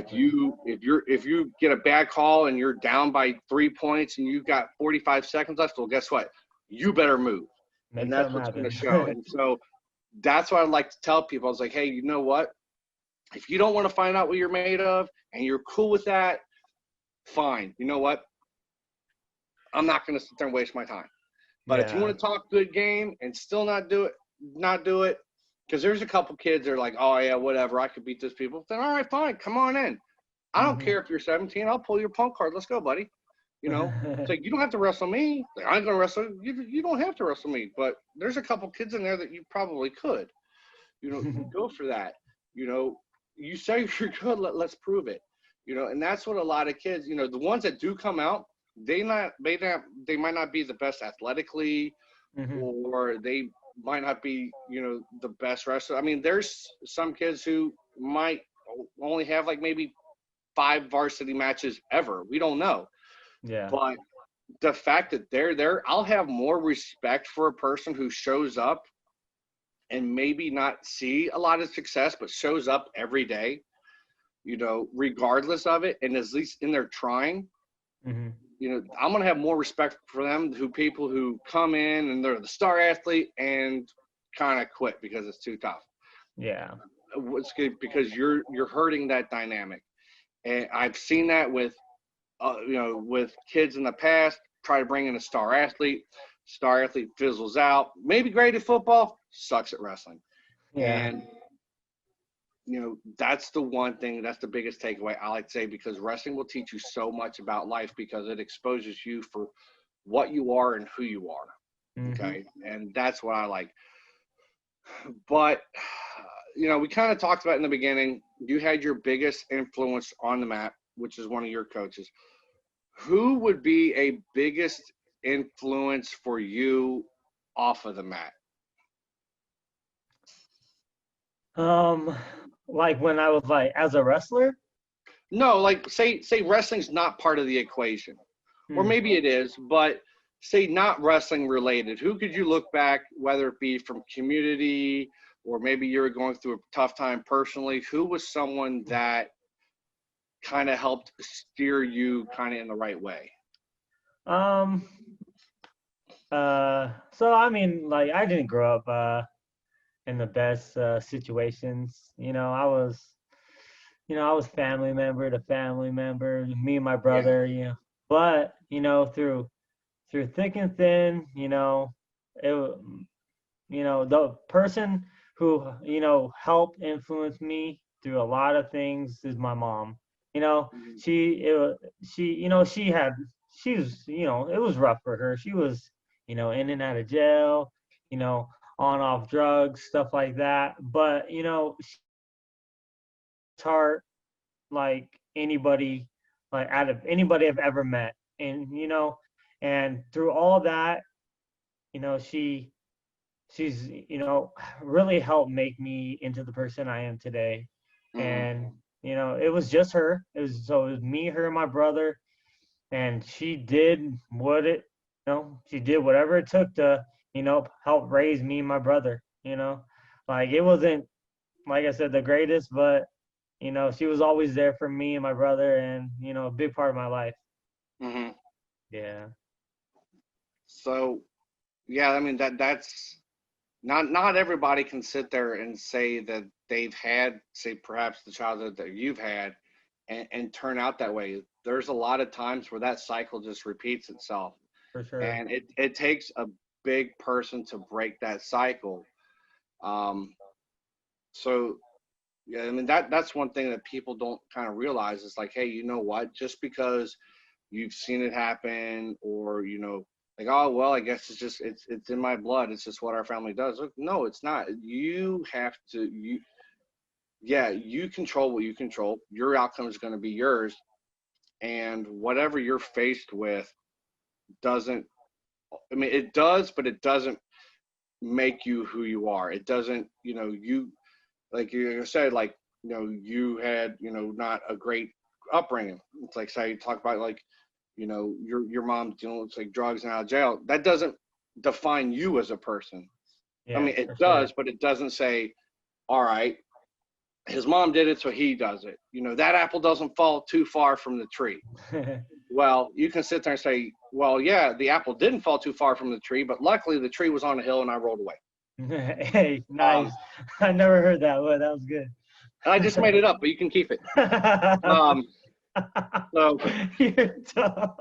If you get a bad call and you're down by 3 points and you've got 45 seconds left, well, guess what? You better move. And Make that's something what's going to happen. show. And so that's what I'd like to tell people. I was like, hey, you know what? If you don't want to find out what you're made of and you're cool with that, fine. You know what? I'm not going to sit there and waste my time. But if you Yeah. want to talk good game and still not do it, because there's a couple kids that are like, oh, yeah, whatever, I could beat those people. Then, all right, fine, come on in. I don't care if you're 17. I'll pull your punk card. Let's go, buddy. It's like, you don't have to wrestle me. Like, I'm going to wrestle you. You don't have to wrestle me. But there's a couple kids in there that you probably could. Go for that. You say you're good, let's prove it. And that's what a lot of kids, the ones that do come out, they might not be the best athletically, or they might not be, the best wrestler. I mean, there's some kids who might only have like maybe 5 varsity matches ever. We don't know. Yeah. But the fact that they're there, I'll have more respect for a person who shows up and maybe not see a lot of success, but shows up every day, regardless of it, and at least in there trying, I'm going to have more respect for them who people who come in and they're the star athlete and kind of quit because it's too tough. Yeah. It's good because you're hurting that dynamic. And I've seen that with with kids in the past, try to bring in a star athlete fizzles out, maybe great at football, sucks at wrestling. Yeah. And that's the one thing, that's the biggest takeaway I like to say, because wrestling will teach you so much about life because it exposes you for what you are and who you are. Mm-hmm. Okay. And that's what I like. But, we kind of talked about in the beginning, you had your biggest influence on the mat, which is one of your coaches. Who would be a biggest influence for you off of the mat? Like when I was like as a wrestler? No, like say wrestling's not part of the equation. Or maybe it is, but say not wrestling related. Who could you look back, whether it be from community or maybe you were going through a tough time personally, who was someone that kind of helped steer you kind of in the right way? So I mean, like I didn't grow up in the best situations. I was family member to family member, me and my Yeah. brother, But, through thick and thin, the person who, helped influence me through a lot of things is my mom. You know, Mhm. it was rough for her. She was, in and out of jail, you know, on off drugs, stuff like that. But, she's heart like anybody, like out of anybody I've ever met. And through all that, you know, she's really helped make me into the person I am today. Mhm. And it was just her. It was me, her, and my brother, and she did whatever it took to help raise me and my brother. Like it wasn't, like I said, the greatest, but she was always there for me and my brother, and a big part of my life. Mhm. Yeah. So, yeah, I mean that's not everybody can sit there and say that they've had, say, perhaps the childhood that you've had and turn out that way. There's a lot of times where that cycle just repeats itself. For sure. And it takes a big person to break that cycle. Um, so yeah, I mean that's one thing that people don't kind of realize is like, hey, you know what? Just because you've seen it happen, or like, oh well, I guess it's in my blood. It's just what our family does. Look, no, it's not. You have to you control what you control. Your outcome is going to be yours, and whatever you're faced with doesn't. I mean, it does, but it doesn't make you who you are. It doesn't. You like you said, like you had not a great upbringing. It's like, say, you talk about like your mom dealing with like drugs and out of jail. That doesn't define you as a person. I mean, Yes, it for does, sure. but it doesn't say, all right, his mom did it, so he does it. That apple doesn't fall too far from the tree. Well, you can sit there and say, well, yeah, the apple didn't fall too far from the tree, but luckily the tree was on a hill and I rolled away. Hey, Um, nice. I never heard that, but that was good. and I just made it up, but you can keep it. Um, so You're tough.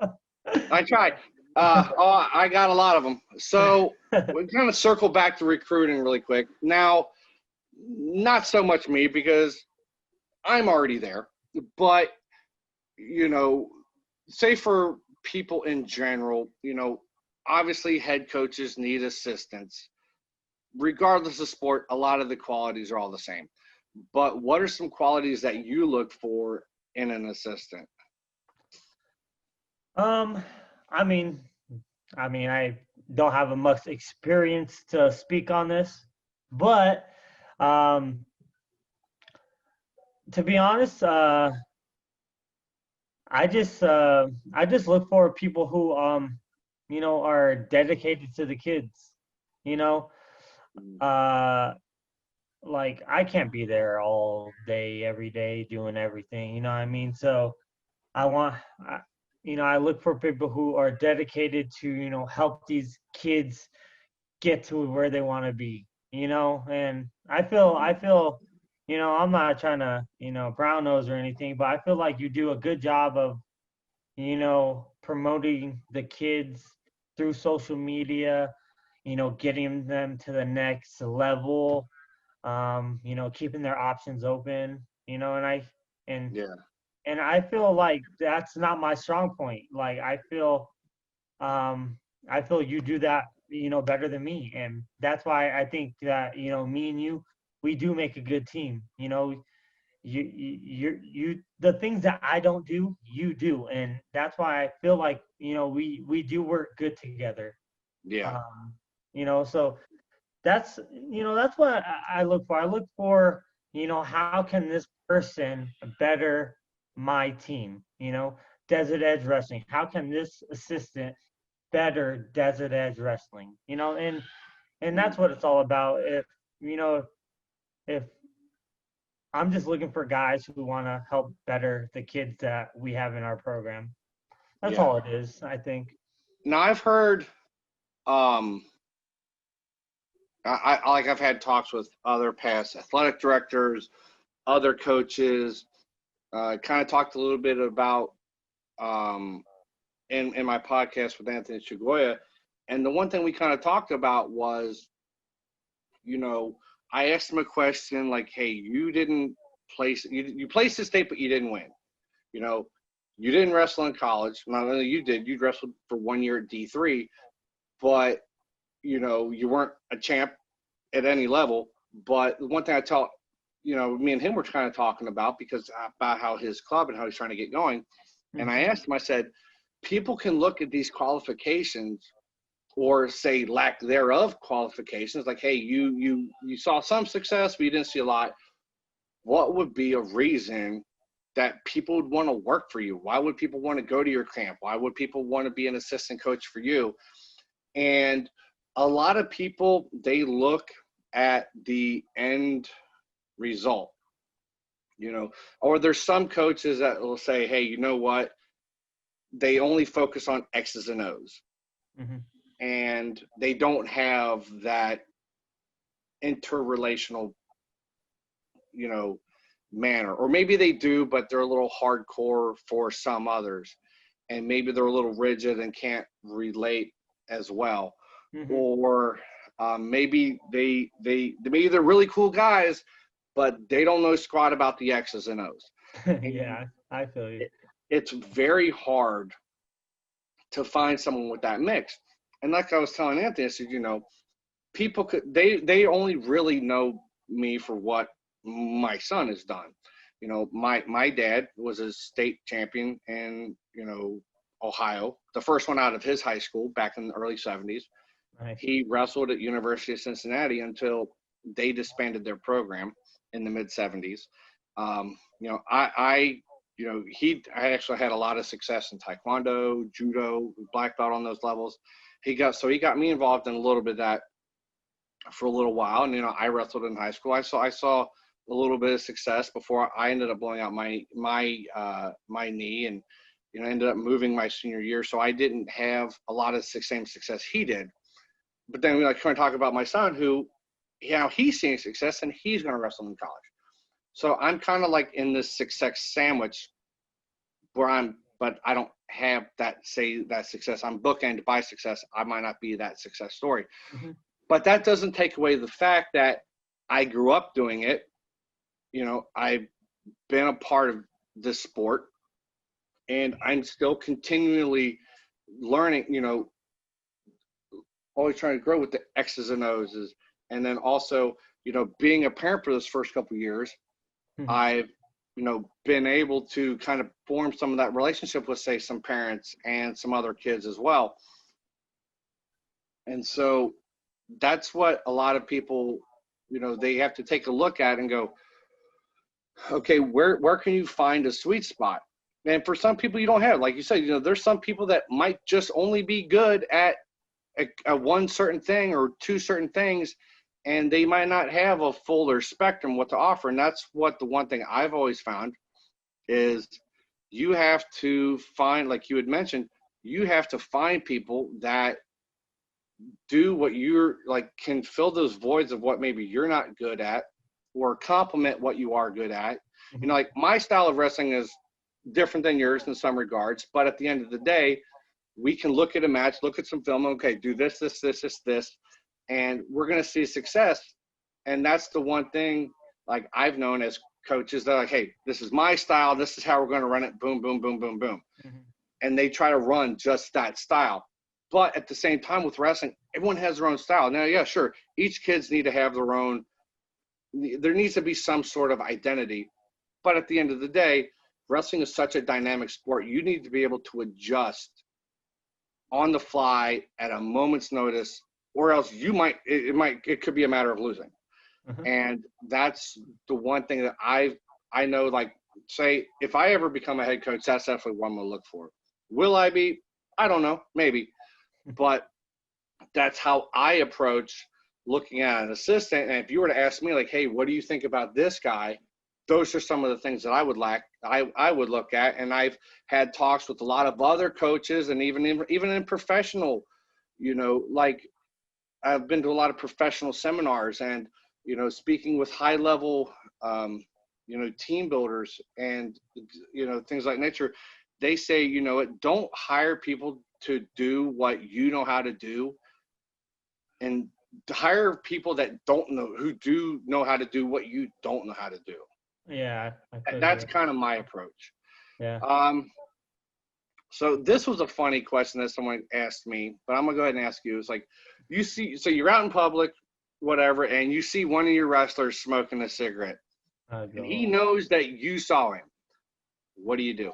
I tried. I got a lot of them. So we kind of circle back to recruiting really quick. Now, not so much me because I'm already there, but you know, say for people in general, obviously head coaches need assistance. Regardless of sport, a lot of the qualities are all the same. But what are some qualities that you look for in an assistant? Um, I mean, I don't have a much experience to speak on this, but um, to be honest, I just look for people who are dedicated to the kids. You know, uh, like I can't be there all day, every day, doing everything. You know what I mean? So I want. I look for people who are dedicated to, help these kids get to where they want to be, and I feel, I'm not trying to, brown nose or anything, but I feel like you do a good job of, promoting the kids through social media, getting them to the next level, keeping their options open, and Yeah. and I feel like that's not my strong point. Like um, I feel you do that, better than me, and that's why I think that me and you, we do make a good team. The things that I don't do, you do, and that's why I feel like we do work good together. Yeah. Um, so that's what I look for. I look for how can this person better my team? Desert Edge Wrestling. How can this assistant better Desert Edge Wrestling? And that's what it's all about. If I'm just looking for guys who want to help better the kids that we have in our program. That's Yeah. all it is, I think. Now I've heard, um, I've had talks with other past athletic directors, other coaches, kind of talked a little bit about, um, in my podcast with Anthony Chigoya. And the one thing we kind of talked about was, you know, I asked him a question like, hey, you didn't you placed the state, but you didn't win. You know, you didn't wrestle in college. Not only you did, you wrestled for 1 year at D3, but, you weren't a champ at any level. But the one thing I tell, me and him were kind of talking about how his club and how he's trying to get going. And I Mhm. asked him, I said, people can look at these qualifications or say lack thereof qualifications, like, hey, you saw some success, but you didn't see a lot. What would be a reason that people would want to work for you? Why would people want to go to your camp? Why would people want to be an assistant coach for you? And a lot of people, they look at the end result, or there's some coaches that will say, hey, you know what? They only focus on X's and O's, Mhm. and they don't have that interrelational, you know, manner. Or maybe they do, but they're a little hardcore for some others. And maybe they're a little rigid and can't relate as well. Mhm. Or maybe maybe they're really cool guys, but they don't know squat about the X's and O's. And Yeah, I feel you. it's very hard to find someone with that mix. And like I was telling Anthony, I said, people they only really know me for what my son has done. My dad was a state champion in, Ohio, the first one out of his high school back in the early 70s. Nice. He wrestled at University of Cincinnati until they disbanded their program in the mid 70s. I actually had a lot of success in Taekwondo, Judo, black belt on those levels. He got me involved in a little bit of that for a little while. And, I wrestled in high school. I saw a little bit of success before I ended up blowing out my knee, and, ended up moving my senior year. So I didn't have a lot of the same success he did. But then we kind of talk about my son, who, he's seeing success and he's going to wrestle in college. So I'm kind of like in this success sandwich but I don't have that success. I'm bookended by success. I might not be that success story. Mhm. But that doesn't take away the fact that I grew up doing it. I've been a part of this sport, and I'm still continually learning, always trying to grow with the X's and O's. And then also, being a parent for those first couple of years, Mhm. I've, been able to kind of form some of that relationship with, say, some parents and some other kids as well. And so that's what a lot of people, they have to take a look at and go, okay, where can you find a sweet spot? And for some people, you don't have, like you said, there's some people that might just only be good at a one certain thing or two certain things, and they might not have a fuller spectrum what to offer. And that's what the one thing I've always found is you have to find, like you had mentioned, you have to find people that do what you're like, can fill those voids of what maybe you're not good at or complement what you are good at. You know, like my style of wrestling is different than yours in some regards, but at the end of the day, we can look at a match, look at some film, okay, do this, and we're going to see success. And that's the one thing, like I've known as coaches, they're like, hey, this is my style. This is how we're going to run it. Boom, boom, boom, boom, boom. Mm-hmm. And they try to run just that style. But at the same time with wrestling, everyone has their own style. Now, yeah, sure, each kids need to have their own, there needs to be some sort of identity. But at the end of the day, wrestling is such a dynamic sport. You need to be able to adjust on the fly at a moment's notice, or else it could be a matter of losing. Mm-hmm. And that's the one thing that I know, like, say, if I ever become a head coach, that's definitely what I'm going to look for. Will I be? I don't know, maybe. But that's how I approach looking at an assistant. And if you were to ask me, like, hey, what do you think about this guy? Those are some of the things that I would look at. And I've had talks with a lot of other coaches, and even in professional, you know, like I've been to a lot of professional seminars, and, you know, speaking with high level, you know, team builders and, you know, things like nature. They say, you know, don't hire people to do what you know how to do, and to hire people that who do know how to do what you don't know how to do. Yeah, That's kind of my approach. Yeah. So this was a funny question that someone asked me, but I'm gonna go ahead and ask you. It's like, so you're out in public, whatever, and you see one of your wrestlers smoking a cigarette, and he knows that you saw him. What do you do?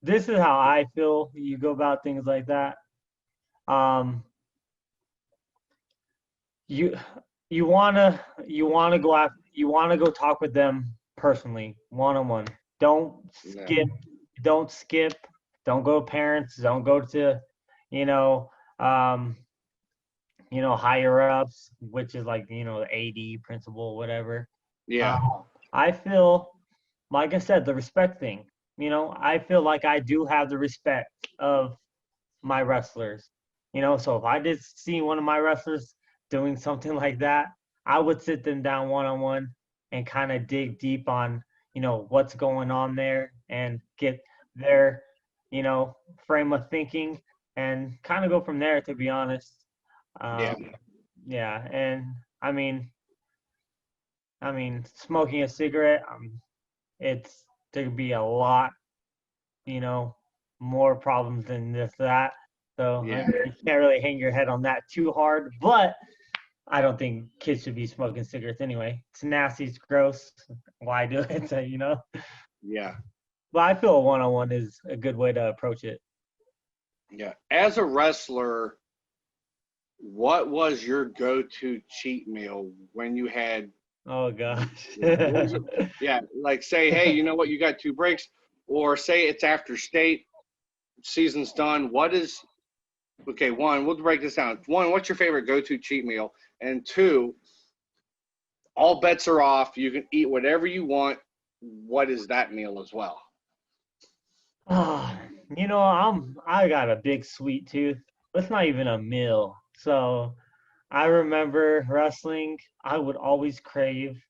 This is how I feel you go about things like that. You wanna go talk with them personally, one-on-one. Don't skip, don't go to parents, don't go to, you know, higher ups, which is like, the AD, principal, whatever. Yeah. I feel, like I said, the respect thing. I feel like I do have the respect of my wrestlers. So if I did see one of my wrestlers doing something like that, I would sit them down one-on-one and kind of dig deep on, what's going on there and get their, frame of thinking and kind of go from there, to be honest. Yeah. And I mean, smoking a cigarette, there could be a lot, more problems than that. So Yeah. you can't really hang your head on that too hard. But I don't think kids should be smoking cigarettes anyway. It's nasty. It's gross. Why do it? Yeah. But I feel a one-on-one is a good way to approach it. Yeah. As a wrestler, what was your go-to cheat meal when you had? Oh gosh. Yeah. Like, say, hey, you know what? You got 2 breaks, or say it's after state, season's done. Okay, 1, we'll break this down. 1, what's your favorite go-to cheat meal? And 2, all bets are off. You can eat whatever you want. What is that meal as well? I got a big sweet tooth. It's not even a meal. So I remember wrestling, I would always crave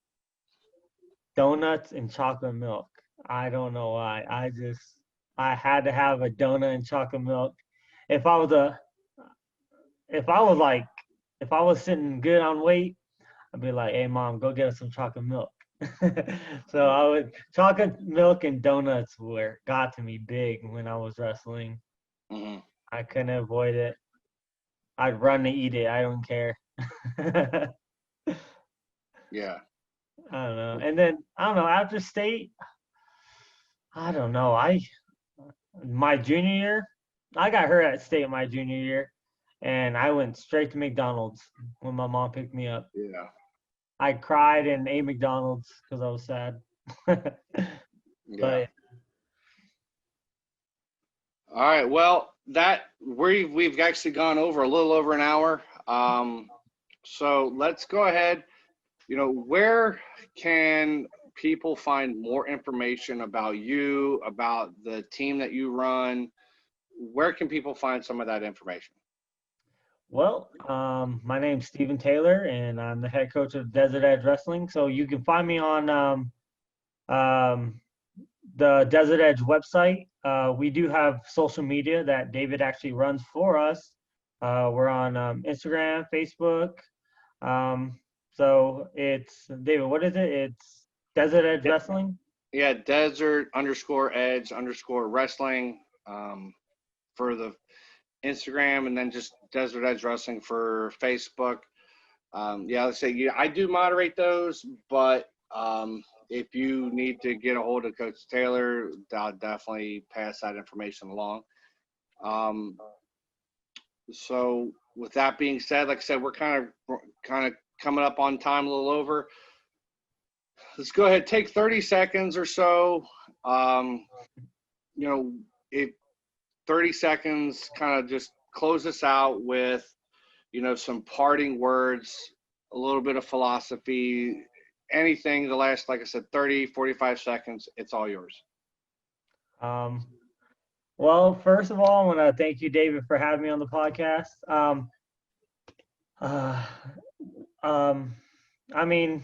donuts and chocolate milk. I don't know why. I had to have a donut and chocolate milk. If I was sitting good on weight, I'd be like, hey mom, go get us some chocolate milk. So chocolate milk and donuts got to me big when I was wrestling. Mm-hmm. I couldn't avoid it. I'd run to eat it. I don't care. Yeah. I don't know. And then I don't know, after state, I don't know. My junior year, I got hurt at state my junior year, and I went straight to McDonald's when my mom picked me up. Yeah. I cried and ate McDonald's because I was sad. Yeah. But all right. Well, we've actually gone over a little over an hour. So let's go ahead. Where can people find more information about you, about the team that you run? Where can people find some of that information? Well, my name's Steven Taylor, and I'm the head coach of Desert Edge Wrestling. So you can find me on um, the Desert Edge website. We do have social media that David actually runs for us. We're on Instagram, Facebook. So it's David. What is it? It's Desert Edge Wrestling. Yeah, desert_edge_wrestling for the Instagram, and then just Desert Edge Wrestling for Facebook. Yeah, let's say I do moderate those, but if you need to get a hold of Coach Taylor, I'll definitely pass that information along. So with that being said, like I said, we're kind of coming up on time, a little over. Let's go ahead, take 30 seconds or so. If 30 seconds, kind of just close us out with, some parting words, a little bit of philosophy, anything the last, like I said, 30, 45 seconds, it's all yours. Well, first of all, I want to thank you, David, for having me on the podcast. I mean,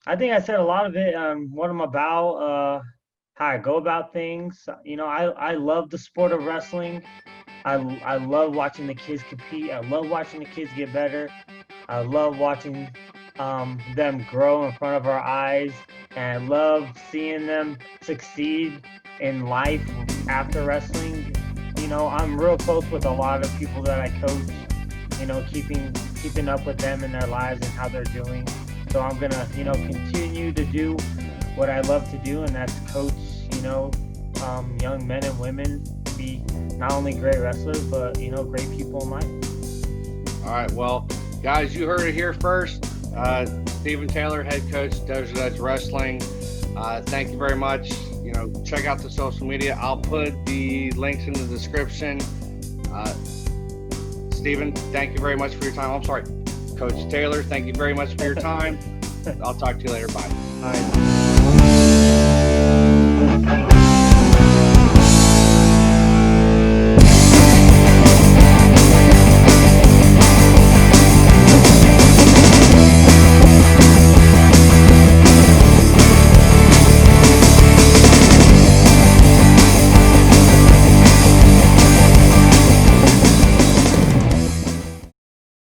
I think I said a lot of it on what I'm about, how I go about things. I love the sport of wrestling. I love watching the kids compete. I love watching the kids get better. I love watching them grow in front of our eyes. And I love seeing them succeed in life after wrestling. I'm real close with a lot of people that I coach, keeping up with them in their lives and how they're doing. So I'm going to, continue to do what I love to do, and that's coach, young men and women to be not only great wrestlers, but, great people in life. All right. Well, guys, you heard it here first. Steven Taylor, head coach, Desert Edge Wrestling. Thank you very much. Check out the social media. I'll put the links in the description. Steven, thank you very much for your time. I'm sorry, Coach Taylor, thank you very much for your time. I'll talk to you later. Bye. All right.